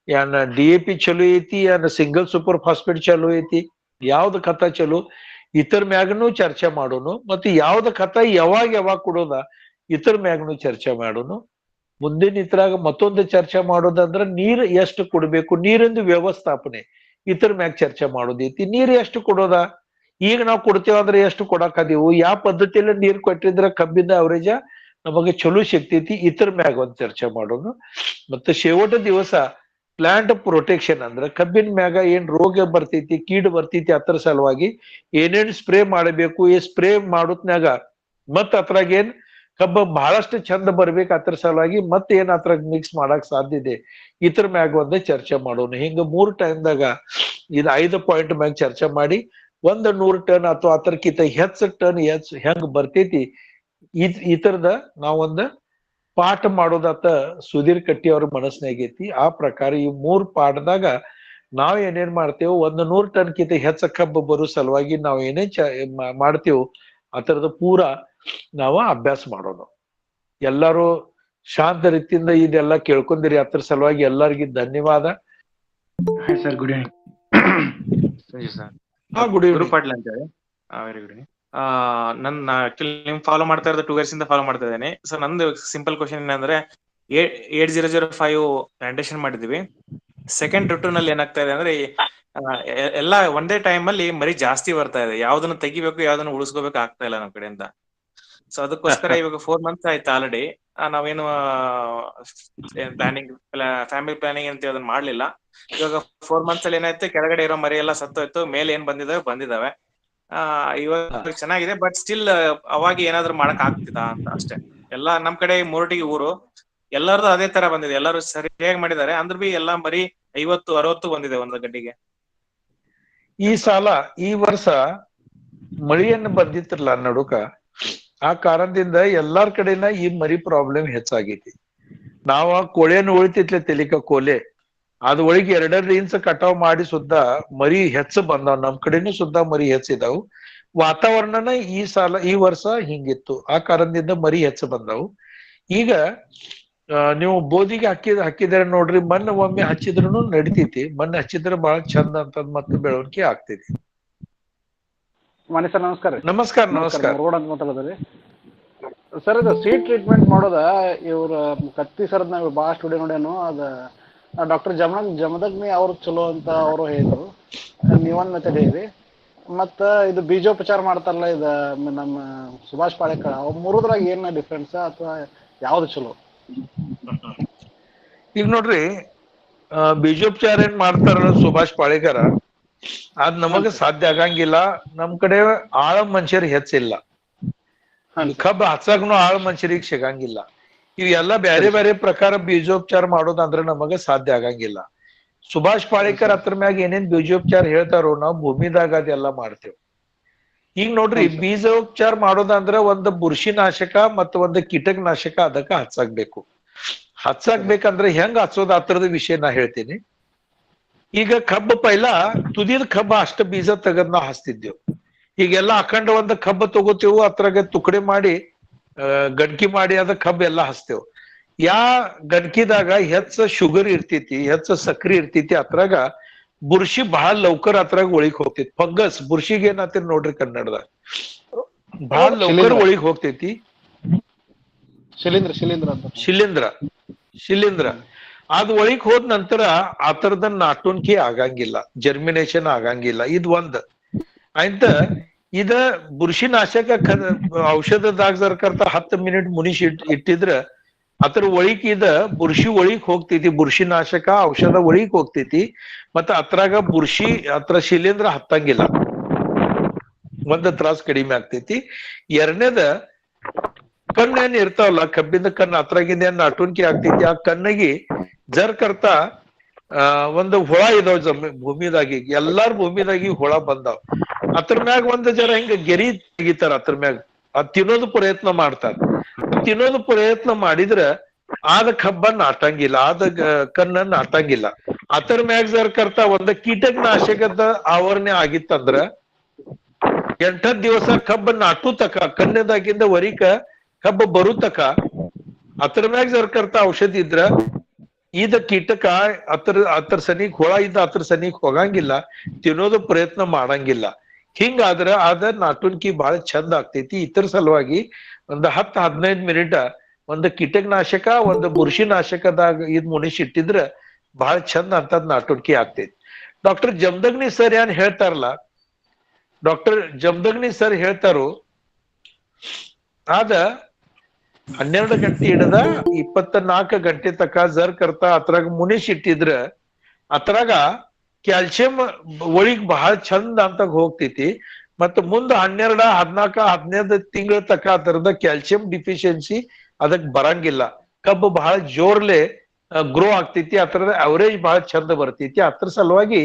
[SPEAKER 1] ಏನ್ DAP ಚಲೋ ಐತಿ, ಏನ್ ಸಿಂಗಲ್ ಸೂಪರ್ ಫಾಸ್ಫೇಟ್ ಚಲೋ ಐತಿ, ಯಾವ್ದು ಖತ ಚಲೋ, ಇತರ ಮ್ಯಾಗನು ಚರ್ಚೆ ಮಾಡೋನು. ಮತ್ತೆ ಯಾವ್ದು ಖತ ಯಾವಾಗ ಕೊಡೋದ ಇತರ ಮ್ಯಾಗನು ಚರ್ಚೆ ಮಾಡೋನು. ಮುಂದಿನ ಇದ್ರಾಗ ಮತ್ತೊಂದು ಚರ್ಚೆ ಮಾಡೋದಂದ್ರ ನೀರ್ ಎಷ್ಟು ಕೊಡ್ಬೇಕು, ನೀರಿಂದು ವ್ಯವಸ್ಥಾಪನೆ ಇತರ ಮ್ಯಾಗ ಚರ್ಚೆ ಮಾಡೋದೈತಿ. ನೀರ್ ಎಷ್ಟು ಕೊಡೋದ, ಈಗ ನಾವು ಕೊಡ್ತೇವ ಅಂದ್ರೆ ಎಷ್ಟು ಕೊಡಾಕದೀವು, ಯಾವ ಪದ್ಧತಿಯಲ್ಲಿ ನೀರ್ ಕೊಟ್ಟಿದ್ರ ಕಬ್ಬಿಂದ ಅವರೇಜ ನಮಗೆ ಚಲೋ ಸಿಗ್ತೈತಿ, ಇತರ ಮ್ಯಾಗ ಒಂದ್ ಚರ್ಚೆ ಮಾಡೋನು. ಮತ್ತೆ ಶೇವಟ ದಿವಸ ಪ್ಲಾಂಟ್ ಪ್ರೊಟೆಕ್ಷನ್ ಅಂದ್ರ ಕಬ್ಬಿನ ಮ್ಯಾಗ ಏನ್ ರೋಗ ಬರ್ತೈತಿ, ಕೀಡ್ ಬರ್ತೈತಿ, ಅದ್ರ ಸಲುವಾಗಿ ಏನೇನ್ ಸ್ಪ್ರೇ ಮಾಡಬೇಕು, ಈ ಸ್ಪ್ರೇ ಮಾಡೋತ್ನ್ಯಾಗ ಮತ್ ಅದ್ರಾಗ ಏನ್ ಕಬ್ಬ ಬಹಳಷ್ಟು ಚಂದ ಬರ್ಬೇಕು, ಅದ್ರ ಸಲುವಾಗಿ ಮತ್ತೆ ಏನ್ ಅದ್ರಾಗ ಮಿಕ್ಸ್ ಮಾಡಕ್ ಸಾಧ್ಯ ಇದೆ, ಇತರ ಮ್ಯಾಗ ಒಂದೇ ಚರ್ಚೆ ಮಾಡೋನು. ಹಿಂಗ 3 ಟೈಮ್ದಾಗ ಇದು 5 ಪಾಯಿಂಟ್ ಮ್ಯಾಗ ಚರ್ಚೆ ಮಾಡಿ 100 ಟನ್ ಅಥವಾ ಅದಕ್ಕಿಂತ ಹೆಚ್ಚು ಟನ್ ಹೆಂಗ್ ಬರ್ತೈತಿ ಇತರದ ನಾವೊಂದ ಪಾಠ ಮಾಡೋದತ್ತ ಸುಧೀರ್ ಕಟ್ಟಿ ಅವ್ರ ಮನಸ್ಸಿನಾಗೈತಿ. ಆ ಪ್ರಕಾರ ಈ 3 ಪಾಠದಾಗ ನಾವ್ ಏನೇನ್ ಮಾಡ್ತೇವೆ 100 ಟನ್ಕಿಂತ ಹೆಚ್ಚ ಕಬ್ಬು ಬರೋ ಸಲುವಾಗಿ ನಾವ್ ಏನೇನ್ ಮಾಡ್ತೇವೆ ಅದರದ ಪೂರಾ ನಾವು ಅಭ್ಯಾಸ ಮಾಡೋಣ. ಎಲ್ಲಾರು ಶಾಂತ ರೀತಿಯಿಂದ ಇದೆಲ್ಲ ಕೇಳ್ಕೊಂಡಿರಿ. ಅದ್ರ ಸಲುವಾಗಿ ಎಲ್ಲರಿಗೂ ಧನ್ಯವಾದ.
[SPEAKER 3] Hi sir, good evening. Sanju sir,
[SPEAKER 1] good
[SPEAKER 3] ಗುರು
[SPEAKER 1] ಈವ್ನಿಂಗ್.
[SPEAKER 3] ಪಾಟೀಲ್ ಅಂತ ಹೇಳಿ. Very good evening. ನನ್ನ ಆಕ್ಚುಲಿ ನಿಮ್ ಫಾಲೋ ಮಾಡ್ತಾ ಇರೋದು 2 years ಇಂದ ಫಾಲೋ ಮಾಡ್ತಾ ಇದ್ದೇನೆ. ಸೊ ನಂದು ಸಿಂಪಲ್ ಕ್ವಶನ್ ಏನಂದ್ರೆ 8005 ಪ್ಲಾಂಟೇಶನ್ ಮಾಡಿದೀವಿ. ಸೆಕೆಂಡ್ ಋತು ನಲ್ಲಿ ಏನಾಗ್ತಾ ಇದೆ ಅಂದ್ರೆ ಎಲ್ಲ ಒಂದೇ ಟೈಮ್ ಅಲ್ಲಿ ಮರಿ ಜಾಸ್ತಿ ಬರ್ತಾ ಇದೆ. ಯಾವ್ದನ್ನ ತೆಗಿಬೇಕು ಯಾವ್ದನ್ನ ಉಳಿಸ್ಕೋಬೇಕು ಆಗ್ತಾ ಇಲ್ಲ ನಮ್ ಕಡೆಯಿಂದ. ಸೊ ಅದಕ್ಕೋಸ್ಕರ ಇವಾಗ 4 months ಆಯ್ತು ಆಲ್ರೆಡಿ. ನಾವೇನು ಪ್ಲಾನಿಂಗ್ ಫ್ಯಾಮಿಲಿ ಪ್ಲಾನಿಂಗ್ ಅಂತ ಅದನ್ನ ಮಾಡ್ಲಿಲ್ಲ. ಇವಾಗ 4 months ಅಲ್ಲಿ ಏನಾಯ್ತು, ಕೆಳಗಡೆ ಇರೋ ಮರಿ ಎಲ್ಲ ಸತ್ತೋಯ್ತು, ಮೇಲೆ ಏನ್ ಬಂದಿದಾವೆ. ಇವಾಗ ಚೆನ್ನಾಗಿದೆ. ಬಟ್ ಸ್ಟಿಲ್ ಅವಾಗ ಏನಾದ್ರು ಮಾಡಕ್ ಆಗ್ತಿದಾ ಅಂತ ಅಷ್ಟೇ. ಎಲ್ಲಾ ನಮ್ ಕಡೆ ಮೂರಟಿಗೆ ಊರು ಎಲ್ಲಾರ್ದು ಅದೇ ತರ ಬಂದಿದೆ. ಎಲ್ಲಾರು ಸರಿಯಾಗಿ ಮಾಡಿದ್ದಾರೆ. ಅಂದ್ರ ಬಿ ಎಲ್ಲಾ ಮರಿ 50-60 ಬಂದಿದೆ ಒಂದು ಗಡ್ಡಿಗೆ.
[SPEAKER 1] ಈ ವರ್ಷ ಮಳೆಯನ್ನು ಬಂದಿತ್ರಲ್ಲ ನಡುಕ, ಆ ಕಾರಣದಿಂದ ಎಲ್ಲಾರ್ ಕಡೆನ ಈ ಮರಿ ಪ್ರಾಬ್ಲಮ್ ಹೆಚ್ಚಾಗೈತಿ. ನಾವ ಕೋಳೆಯನ್ನು ಉಳಿತಿತ್ಲೆ ತೆಲಿಕ ಕೋಲೆ, ಅದ್ ಒಳಗೆ 2 ಇಂಚ್ ಕಟಾವ್ ಮಾಡಿ ಸುದ್ದ ಮರಿ ಹೆಚ್ಚು ಬಂದಾವ್. ನಮ್ ಕಡೆನೂ ಸುದ್ದ ಮರಿ ಹೆಚ್ಚಿದಾವು. ವಾತಾವರಣನ ಈ ವರ್ಷ ಹಿಂಗಿತ್ತು. ಆ ಕಾರಣದಿಂದ ಮರಿ ಹೆಚ್ಚು ಬಂದಾವು. ಈಗ ನೀವು ಬೋದಿಗೆ ಹಾಕಿದಾರೆ ನೋಡ್ರಿ. ಮಣ್ಣು ಒಮ್ಮೆ ಹಚ್ಚಿದ್ರು ನಡಿತೈತಿ. ಮಣ್ಣು ಹಚ್ಚಿದ್ರೆ ಬಹಳ ಚಂದ ಅಂತ ಮತ್ತೆ ಬೆಳವಣಿಗೆ ಆಗ್ತೈತಿ.
[SPEAKER 4] ಮನೆ ಸರ್, ನಮಸ್ಕಾರ.
[SPEAKER 1] ನಮಸ್ಕಾರ. ನಮಸ್ಕಾರ.
[SPEAKER 4] ರೋಡ್ ಅಂತ ಮಾತಾಡೋದ್ರಿ ಸರ್. ಇದು ಸೀಡ್ ಟ್ರೀಟ್ಮೆಂಟ್ ಮಾಡೋದ ಇವ್ರ ಕತ್ತಿ ಸರ್ ನಾವು ಭಾಳ ಸ್ಟುಡಿಯೋ ನೋಡ್ಯಾನು. ಅದ ಡಾಕ್ಟರ್ ಜಮದಗ್ನಿ ಅವ್ರು ಚಲೋ ಅಂತ ಅವರು ಹೇಳಿದ್ರು. ನೀವೊಂದ್ ಮೆಥಡ್ ಹೇಳಿ. ಮತ್ತ ಇದು ಬೀಜೋಪಚಾರ ಮಾಡ್ತಾರಲ್ಲ, ಇದ ನಮ್ಮ ಸುಭಾಷ್ ಪಾಳೇಕರ್, ಅವ್ ಮೂರದ್ರಾಗ ಏನ ಡಿಫ್ರೆನ್ಸ್ ಅಥವಾ ಯಾವ್ದು ಚಲೋ?
[SPEAKER 1] ಈಗ ನೋಡ್ರಿ, ಬೀಜೋಪಚಾರ ಏನ್ ಮಾಡ್ತಾರಲ್ಲ ಸುಭಾಷ್ ಪಾಳೇಕರ, ಅದ್ ನಮಗ ಸಾಧ್ಯ ಆಗಂಗಿಲ್ಲ. ನಮ್ ಕಡೆ ಆಳ ಮನುಷ್ಯರ್ ಹೆಚ್ಚಿಲ್ಲ. ಕಬ್ಬ ಹಚ್ಚಾಕನು ಆಳ ಮನುಷ್ಯರಿಗೆ ಸಿಗಂಗಿಲ್ಲ. ಇವೆಲ್ಲ ಬ್ಯಾರೆ ಬ್ಯಾರೆ ಪ್ರಕಾರ ಬೀಜೋಪಚಾರ ಮಾಡೋದಂದ್ರ ನಮಗ ಸಾಧ್ಯ ಆಗಂಗಿಲ್ಲ. ಸುಭಾಷ್ ಪಾಳೇಕರ್ ಅದ್ರ ಮ್ಯಾಗ ಏನೇನ್ ಬೀಜೋಪಚಾರ ಹೇಳ್ತಾರೋ ನಾವು ಭೂಮಿದಾಗ ಅದೆಲ್ಲ ಮಾಡ್ತೇವ್. ಈಗ ನೋಡ್ರಿ, ಬೀಜೋಪಚಾರ ಮಾಡೋದಂದ್ರ ಒಂದು ಬುರ್ಷಿನಾಶಕ ಮತ್ತು ಒಂದು ಕೀಟಕನಾಶಕ ಅದಕ್ಕ ಹಚ್ಚಾಕ್ಬೇಕು. ಹಚ್ಚಾಕ್ಬೇಕಂದ್ರೆ ಹೆಂಗ್ ಹಚ್ಚೋದ್ ಅದ್ರದ ವಿಷಯ ನಾ ಹೇಳ್ತೀನಿ. ಈಗ ಕಬ್ಬ ಪೈಲ ತುದಿದ ಕಬ್ಬ ಅಷ್ಟ ಬೀಜ ತೆಗದ್ ನಾವ್ ಹಚ್ತಿದ್ದೇವ್. ಈಗೆಲ್ಲ ಅಖಂಡ ಒಂದು ಕಬ್ಬ ತಗೋತೇವು, ಅದ್ರಾಗ ತುಕಡೆ ಮಾಡಿ ಗಣಕಿ ಮಾಡಿ ಅದ ಕಬ್ಬ ಎಲ್ಲಾ ಹಚ್ತೇವ್. ಗಣಕಿದಾಗ ಹೆಚ್ಚ ಶುಗರ್ ಇರ್ತೈತಿ, ಹೆಚ್ಚ ಸಕ್ರಿ ಇರ್ತೈತಿ. ಅದ್ರಾಗ ಬುರ್ಷಿ ಬಹಳ ಲೌಕರ್ ಅದ್ರಾಗ ಒಳಗ್ ಹೋಗ್ತೈತಿ. ಫಂಗಸ್ ಬುರ್ಷಿಗೆ ಏನಂತೀರಿ ನೋಡ್ರಿ ಕನ್ನಡದಾಗ, ಬಹಳ ಲೌಕರ್ ಒಳಗ್ ಹೋಗ್ತೈತಿ. ಶಿಲೀಂಧ್ರ ಅದ್ ಒಳಗ್ ಹೋದ ನಂತರ ಆತರದ ನಾಟುನ್ಕಿ ಆಗಂಗಿಲ್ಲ, ಜರ್ಮಿನೇಷನ್ ಆಗಂಗಿಲ್ಲ. ಇದ್ ಒಂದ್ ಆಯ್ತ. ಇದ ಬುರ್ಷಿನಾಶಕ ಔಷಧದಾಗ ಜರ್ಕರ್ತ 10 minute ಮುನಿಸಿ ಇಟ್ಟಿದ್ರ ಅದ್ರ ಒಳಿಕ್ ಇದ ಬುರ್ಷಿ ಒಳಿಕ್ ಹೋಗ್ತೈತಿ. ಬುರ್ಷಿನಾಶಕ ಔಷಧ ಒಳಿಕ್ ಹೋಗ್ತೈತಿ. ಮತ್ತ ಅದ್ರಾಗ ಅತ್ರ ಶಿಲೀಂಧ್ರ ಹತ್ತಂಗಿಲ್ಲ. ಒಂದ್ ತ್ರಾಸ್ ಕಡಿಮೆ ಆಗ್ತೈತಿ. ಎರಡನೇದ, ಕಣ್ಣು ಏನ್ ಇರ್ತಾವಲ್ಲ, ಕಬ್ಬಿಂದ ಕಣ್ಣು ಅದ್ರಾಗಿಂದ ಏನ್ ನಾಟುನ್ಕಿ ಆಗ್ತೈತಿ. ಆ ಕಣ್ಣಿಗೆ ಜರ್ಕರ್ತ ಒಂದು ಹುಳ ಇದಾವ್ ಭೂಮಿದಾಗಿ. ಎಲ್ಲಾರ ಭೂಮಿದಾಗಿ ಹುಳ ಬಂದಾವ್. ಅದ್ರ ಮ್ಯಾಗ ಒಂದ್ ಜರ ಹಿಂಗ ಗೆರಿ ತೆಗಿತಾರ. ಅದ್ರ ಮ್ಯಾಗ ಅದ್ ತಿನ್ನೋದು ಪ್ರಯತ್ನ ಮಾಡ್ತಾರ. ತಿನ್ನೋದು ಪ್ರಯತ್ನ ಮಾಡಿದ್ರ ಆದ ಕಬ್ಬ ನಾಟಂಗಿಲ್ಲ, ಆದ ಕಣ್ಣ ನಾಟಂಗಿಲ್ಲ. ಅದ್ರ ಮ್ಯಾಗ ಜರ್ಕರ್ತ ಒಂದ್ ಕೀಟಕನಾಶಕದ ಆವರಣೆ ಆಗಿತ್ತಂದ್ರ 8 ದಿವಸ ಕಬ್ಬ ನಾಟು ತಕ, ಕಣ್ಣದಾಗಿಂದ ವರಿಕ ಕಬ್ಬ ಬರು ತಕ ಅದ್ರ ಮ್ಯಾಗ ಜರ್ಕರ್ತ ಔಷಧಿ ಇದ್ರ ಇದ ಕೀಟಕ ಅತ್ರ ಸನಿಗ್ ಹುಳ ಇದ್ದ ಅತ್ರ ಸನಿಗ್ ಹೋಗಂಗಿಲ್ಲ, ತಿನ್ನೋದು ಪ್ರಯತ್ನ ಮಾಡಂಗಿಲ್ಲ. ಹಿಂಗಾದ್ರ ಅದ ನಾಟುನ್ಕಿ ಬಹಳ ಚಂದ ಆಗ್ತೈತಿ. ಇತರ ಸಲುವಾಗಿ ಒಂದು 10-15 minute ಒಂದು ಕೀಟಕನಾಶಕ ಒಂದು ಬುರ್ಷಿನಾಶಕದಾಗ ಇದ್ ಮುನಿಸಿಟ್ಟಿದ್ರ ಬಹಳ ಚಂದ ಅಂತದ್ ನಾಟುನ್ಕಿ ಆಗ್ತೈತಿ. ಡಾಕ್ಟರ್ ಜಮದಗ್ನಿ ಸರ್ ಏನ್ ಹೇಳ್ತಾರಲ್ಲ, ಡಾಕ್ಟರ್ ಜಮದಗ್ನಿ ಸರ್ ಹೇಳ್ತಾರು, ಆದ 12 ಗಂಟೆ ಹಿಡದ 24 ಗಂಟೆ ತಕ ಜರ್ಕರ್ತ ಅದ್ರಾಗ ಮುನಿಸಿಟ್ಟಿದ್ರ ಅದ್ರಾಗ ಕ್ಯಾಲ್ಸಿಯಂ ಒಳಿಗ್ ಬಹಳ ಚಂದ ಅಂತ ಹೋಗ್ತೈತಿ. ಮತ್ತ ಮುಂದ 12, 14, 15 ತಿಂಗಳ ತಕ ಅದರದ ಕ್ಯಾಲ್ಸಿಯಂ ಡಿಫಿಷಿಯನ್ಸಿ ಅದಕ್ ಬರಂಗಿಲ್ಲ. ಕಬ್ಬು ಬಹಳ ಜೋರ್ಲೆ ಗ್ರೋ ಆಗ್ತೈತಿ. ಅದರದ ಅವರೇಜ್ ಬಹಳ ಚಂದ ಬರ್ತೈತಿ. ಅದ್ರ ಸಲುವಾಗಿ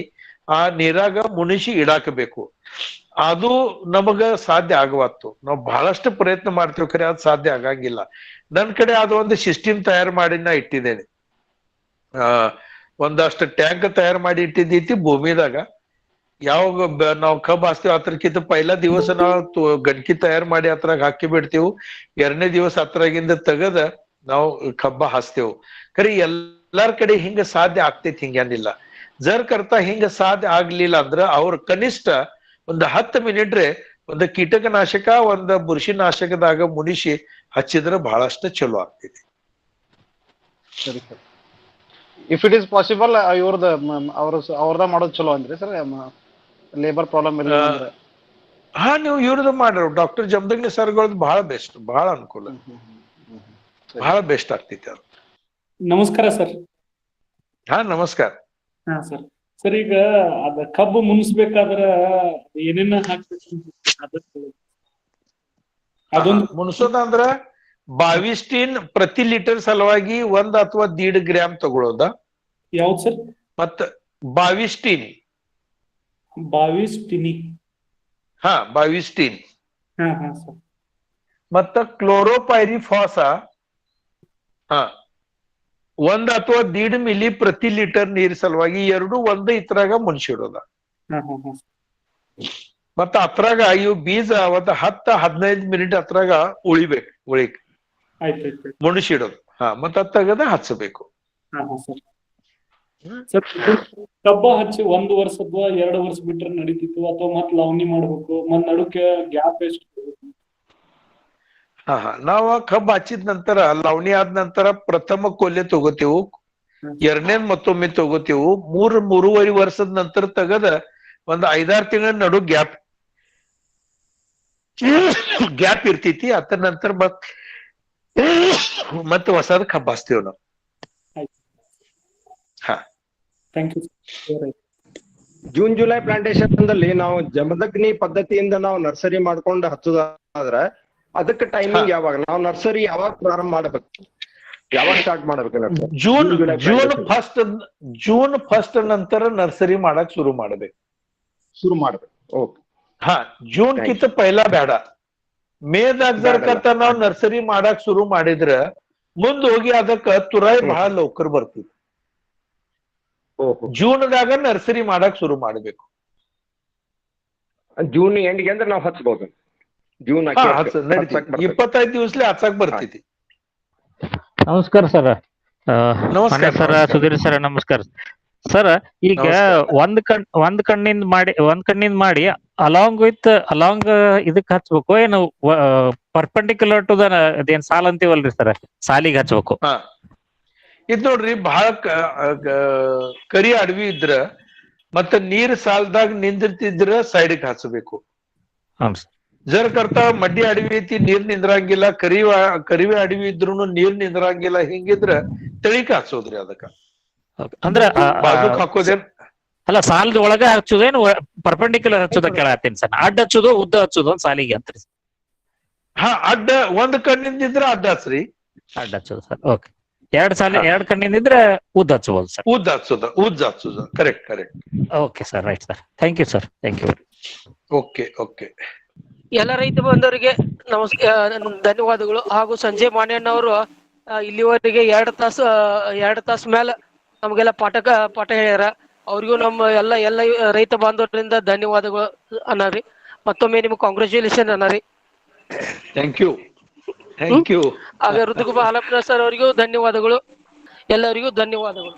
[SPEAKER 1] ಆ ನೀರಾಗ ಮುನಿಸಿ ಇಡಾಕಬೇಕು. ಅದು ನಮಗ ಸಾಧ್ಯ ಆಗವತ್ತು. ನಾವು ಬಹಳಷ್ಟು ಪ್ರಯತ್ನ ಮಾಡ್ತೇವೆ, ಖರೆ ಅದು ಸಾಧ್ಯ ಆಗಂಗಿಲ್ಲ. ನನ್ ಕಡೆ ಅದು ಒಂದು ಸಿಸ್ಟಮ್ ತಯಾರು ಮಾಡಿ ನಾ ಇಟ್ಟಿದ್ದೇನೆ. ಒಂದಷ್ಟು ಟ್ಯಾಂಕ್ ತಯಾರು ಮಾಡಿ ಇಟ್ಟಿದ್ದೈತಿ ಭೂಮಿದಾಗ. ಯಾವಾಗ ನಾವ್ ಕಬ್ಬ್ ಹಾಸ್ತೀವಿ ಅದ್ರಕ್ಕಿಂತ ಪೈಲಾ ದಿವಸ ನಾವು ಗಣಕಿ ತಯಾರು ಮಾಡಿ ಅದ್ರಾಗ ಹಾಕಿ ಬಿಡ್ತೇವು. 2ನೇ ದಿವಸ ಅದ್ರಾಗಿಂದ ತೆಗದ ನಾವು ಕಬ್ಬ ಹಾಸ್ತೇವು. ಖರೆ ಎಲ್ಲಾರ್ ಕಡೆ ಹಿಂಗ ಸಾಧ್ಯ ಆಗ್ತೈತಿ ಹಿಂಗೇನಿಲ್ಲ. ಜರ್ ಕರ್ತಾ ಹಿಂಗ ಸಾಧ್ಯ ಆಗ್ಲಿಲ್ಲ ಅಂದ್ರ ಅವ್ರ ಕನಿಷ್ಠ ಒಂದು 10 ಮಿನಿಟ್ರೆ ಒಂದು ಕೀಟಕನಾಶಕ ಒಂದು ಬುರ್ಷಿನಾಶಕದಾಗ ಮುನಿಸಿ ಹಚ್ಚಿದ್ರೆ ಬಹಳಷ್ಟು ಚಲೋ ಆಗ್ತೈತಿ.
[SPEAKER 4] ಸರಿ sir. If it is possible ಅವ್ರದ ಮಾಡೋದು ಚಲೋ ಅಂದ್ರಿ ಸರ್? ಲೇಬರ್ ಪ್ರಾಬ್ಲಮ್ ಇಲ್ಲ ಅಂದ್ರೆ
[SPEAKER 1] ಹಾ ನೀವು ಇವ್ರದ್ದು ಮಾಡ್ರಿ. ಡಾಕ್ಟರ್ ಜಮದಗ್ನಿ ಸರ್ಗಳದ್ದು ಬಹಳ ಬೆಸ್ಟ್, ಬಹಳ ಅನುಕೂಲ, ಬಹಳ ಬೆಸ್ಟ್ ಆಗ್ತೈತಿ ಅದು.
[SPEAKER 2] ನಮಸ್ಕಾರ ಸರ್.
[SPEAKER 1] ಹಾ ನಮಸ್ಕಾರ.
[SPEAKER 2] ಹಾ ಸರ್. ಸರ್ ಈಗ ಅದ ಕಬ್ಬು ಮುನ್ಸ್ಬೇಕಾದ್ರ ಏನೇನ ಹಾಕ್ಬೇಕು ಅದೊಂದು
[SPEAKER 1] ಮುನ್ಸೋದಂದ್ರ 22 ಟೀನ್ ಪ್ರತಿ ಲೀಟರ್ ಸಲುವಾಗಿ 1 ಅಥವಾ 1.5 ಗ್ರಾಮ್ ತಗೊಳ್ಳೋದ.
[SPEAKER 2] ಯಾವ್ದು ಸರ್?
[SPEAKER 1] ಮತ್ತ 22 ಟೀನ್
[SPEAKER 2] 22 ಟಿನಿ.
[SPEAKER 1] ಹಾ 22 ಟೀನ್.
[SPEAKER 2] ಹಾ ಹಾ ಸರ್.
[SPEAKER 1] ಮತ್ತ ಕ್ಲೋರೋಪೈರಿಫಾಸ 1 ಅಥವಾ 1.5 ಮಿಲಿ ಪ್ರತಿ ಲೀಟರ್ ನೀರ್ ಸಲುವಾಗಿ 2 1 ಇದ್ರಾಗ ಮುನ್ಸಿಡೋದ. ಮತ್ತ ಅದ್ರಾಗ ಇವು ಬೀಜ ಅವತ್ತ 10-15 ಮಿನಿಟ್ ಅದ್ರಾಗ ಉಳಿಬೇಕು, ಮುಣಿಸಿಡೋದು. ಮತ್ತ ತೆಗದ ಹಚ್ಚಬೇಕು.
[SPEAKER 2] ಕಬ್ಬ ಹಚ್ಚಿ 1 ವರ್ಷದ 2 ವರ್ಷ ಬಿಟ್ರೆ ನಡೀತಿತ್ತು ಅಥವಾ ಮತ್ ಲವಣಿ ಮಾಡ್ಬೇಕು? ಮತ್ ನಡುಕೆ ಗ್ಯಾಪ್ ಎಷ್ಟು?
[SPEAKER 1] ನಾವ ಕಬ್ಬ ಹಚ್ಚಿದ ನಂತರ ಲವಣಿ ಆದ ನಂತರ ಪ್ರಥಮ ಕೊಲೆ ತಗೋತೇವು, 2ನೇದ್ ಮತ್ತೊಮ್ಮೆ ತಗೋತೇವು. 3-3.5 ವರ್ಷದ ನಂತರ ತೆಗದ ಒಂದ್ 5-6 ತಿಂಗಳ ನಡು ಗ್ಯಾಪ್ ಇರ್ತೈತಿ. ಅದ್ರ ನಂತರ ಮತ್ತೆ ಹೊಸದ ಕಬ್ಬ ಹಚ್ತೇವ್ ನಾವು.
[SPEAKER 5] ಜೂನ್ ಜುಲೈ ಪ್ಲಾಂಟೇಶನ್ ದಲ್ಲಿ ನಾವು ಜಮದಗ್ನಿ ಪದ್ಧತಿಯಿಂದ ನಾವು ನರ್ಸರಿ ಮಾಡ್ಕೊಂಡು ಹಚ್ಚೋದಾದ್ರ ಅದಕ್ಕೆ ಟೈಮಿಂಗ್ ಯಾವಾಗ? ನಾವು ನರ್ಸರಿ ಯಾವಾಗ ಪ್ರಾರಂಭ ಮಾಡ್ಬೇಕು? ಯಾವಾಗ ಸ್ಟಾರ್ಟ್ ಮಾಡ್ಬೇಕು?
[SPEAKER 1] ಜೂನ್ ಫಸ್ಟ್ ನಂತರ ನರ್ಸರಿ ಮಾಡಕ್ ಶುರು ಮಾಡ್ಬೇಕು.
[SPEAKER 5] ಓಕೆ.
[SPEAKER 1] ಜೂನ್ ಕಿಂತ ಪೈಲಾ ಬೇಡ. ಮೇದಾಗ ಜರ್ಕಂತ ನಾವ್ ನರ್ಸರಿ ಮಾಡಕ್ ಶುರು ಮಾಡಿದ್ರ ಮುಂದ್ ಹೋಗಿ ಅದಕ್ಕ ತುರಾಯಿ ಬಹಳ ಲೌಕರ್ ಬರ್ತೈತಿ. ಜೂನ್ದಾಗ ನರ್ಸರಿ ಮಾಡಕ್ ಶುರು ಮಾಡ್ಬೇಕು.
[SPEAKER 5] ಜೂನ್ ಎಂಡಿಗೆ ಅಂದ್ರೆ ನಾವು ಹಚ್ಬಹುದು. ಜೂನ್
[SPEAKER 1] 25 ದಿವಸಲೆ ಹಚ್ಚಕ್ ಬರ್ತೈತಿ.
[SPEAKER 6] ನಮಸ್ಕಾರ ಸರ್. ಸರ್ ಸುಧೀರ್ ಸರ್ ನಮಸ್ಕಾರ ಸರ್. ಈಗ ಒಂದ್ ಕಣ್ಣಿಂದ ಮಾಡಿ ಅಲಾಂಗ್ ಇದಕ್ ಹಚ್ಬೇಕು ಏನು ಪರ್ಪೆಂಡಿಕ್ಯುಲರ್ ಟು ಅದೇನ್ ಸಾಲ್ ಅಂತೀವಲ್ರಿ ಸರ್, ಸಾಲಿಗೆ ಹಚ್ಬೇಕು?
[SPEAKER 1] ಇದ್ ನೋಡ್ರಿ, ಬಹಳ ಕರಿ ಅಡವಿ ಇದ್ರ ಮತ್ತ ನೀರ್ ಸಾಲ್ದಾಗ ನಿಂದಿರ್ತಿದ್ರ ಸೈಡ್ಗೆ ಹಚ್ಚಬೇಕು. ಜರ್ ಕರ್ತಾ ಮಡ್ಡಿ ಅಡವಿ ಐತಿ, ನೀರ್ ನಿಂದ್ರಂಗಿಲ್ಲ. ಕರಿವೆ ಅಡವಿ ಇದ್ರು ನೀರ್ ನಿಂದ್ರಂಗಿಲ್ಲ. ಹಿಂಗಿದ್ರ ತಳಿಕ ಹಚ್ಚೋದ್ರಿ ಅದಕ್ಕ.
[SPEAKER 6] ಅಂದ್ರ
[SPEAKER 1] ಹಾಕೋದೇನ್
[SPEAKER 6] ಅಲ್ಲ, ಸಾಲದ ಒಳಗ ಹಚ್ಚೋದೇನು ಪರ್ಪೆಂಡಿಕ್ಯುಲರ್ ಹಚ್ಚೋದ ಕೇಳತ್ತೀನಿ ಸರ್. ಅಡ್ಡ ಹಚ್ಚೋದು ಉದ್ದ ಹಚ್ಚೋದು ಸಾಲಿಗೆ ಅಂತ್ರಿ?
[SPEAKER 1] ಅಡ್ಡ ಒಂದ್ ಕಣ್ಣಿಂದ ಇದ್ರ ಅಡ್ಡ ಹಚ್ಚ್ರಿ.
[SPEAKER 6] ಅಡ್ಡ ಹಚ್ಚೋದು ಸರ್. ಓಕೆ. 2 ಕಣ್ಣಿಂದ ಇದ್ರೆ ಉದ್ದ ಹಚ್ಚಬಹುದು ಸರ್.
[SPEAKER 1] ಉದ್ದ ಹಚ್ಚೋದು correct.
[SPEAKER 6] Okay sir, right sir. Thank you sir. Thank you.
[SPEAKER 1] Okay.
[SPEAKER 7] ಎಲ್ಲ ರೈತ ಬಂದವರಿಗೆ ಧನ್ಯವಾದಗಳು. ಹಾಗೂ ಸಂಜಯ್ ಮಾನ್ಯಣ್ಣವರು ಇಲ್ಲಿವರೆಗೆ 2 ತಾಸು ಮೇಲೆ ನಮ್ಗೆಲ್ಲ ಪಾಠ ಹೇಳ್ಯಾರ. ಅವ್ರಿಗೂ ನಮ್ಮ ಎಲ್ಲ ರೈತ ಬಾಂಧವರಿಂದ ಧನ್ಯವಾದಗಳು ಅನ್ನರಿ. ಮತ್ತೊಮ್ಮೆ ನಿಮ್ಗೆ ಕಾಂಗ್ರ್ಯಾಚುಲೇಷನ್ ಅನ್ನರಿ.
[SPEAKER 1] Thank you.
[SPEAKER 7] ಆಗ ಋತುಕುಮಾರ್ ಹಾಲಪ್ಪ ಸರ್ ಅವರಿಗೂ ಧನ್ಯವಾದಗಳು. ಎಲ್ಲರಿಗೂ ಧನ್ಯವಾದಗಳು.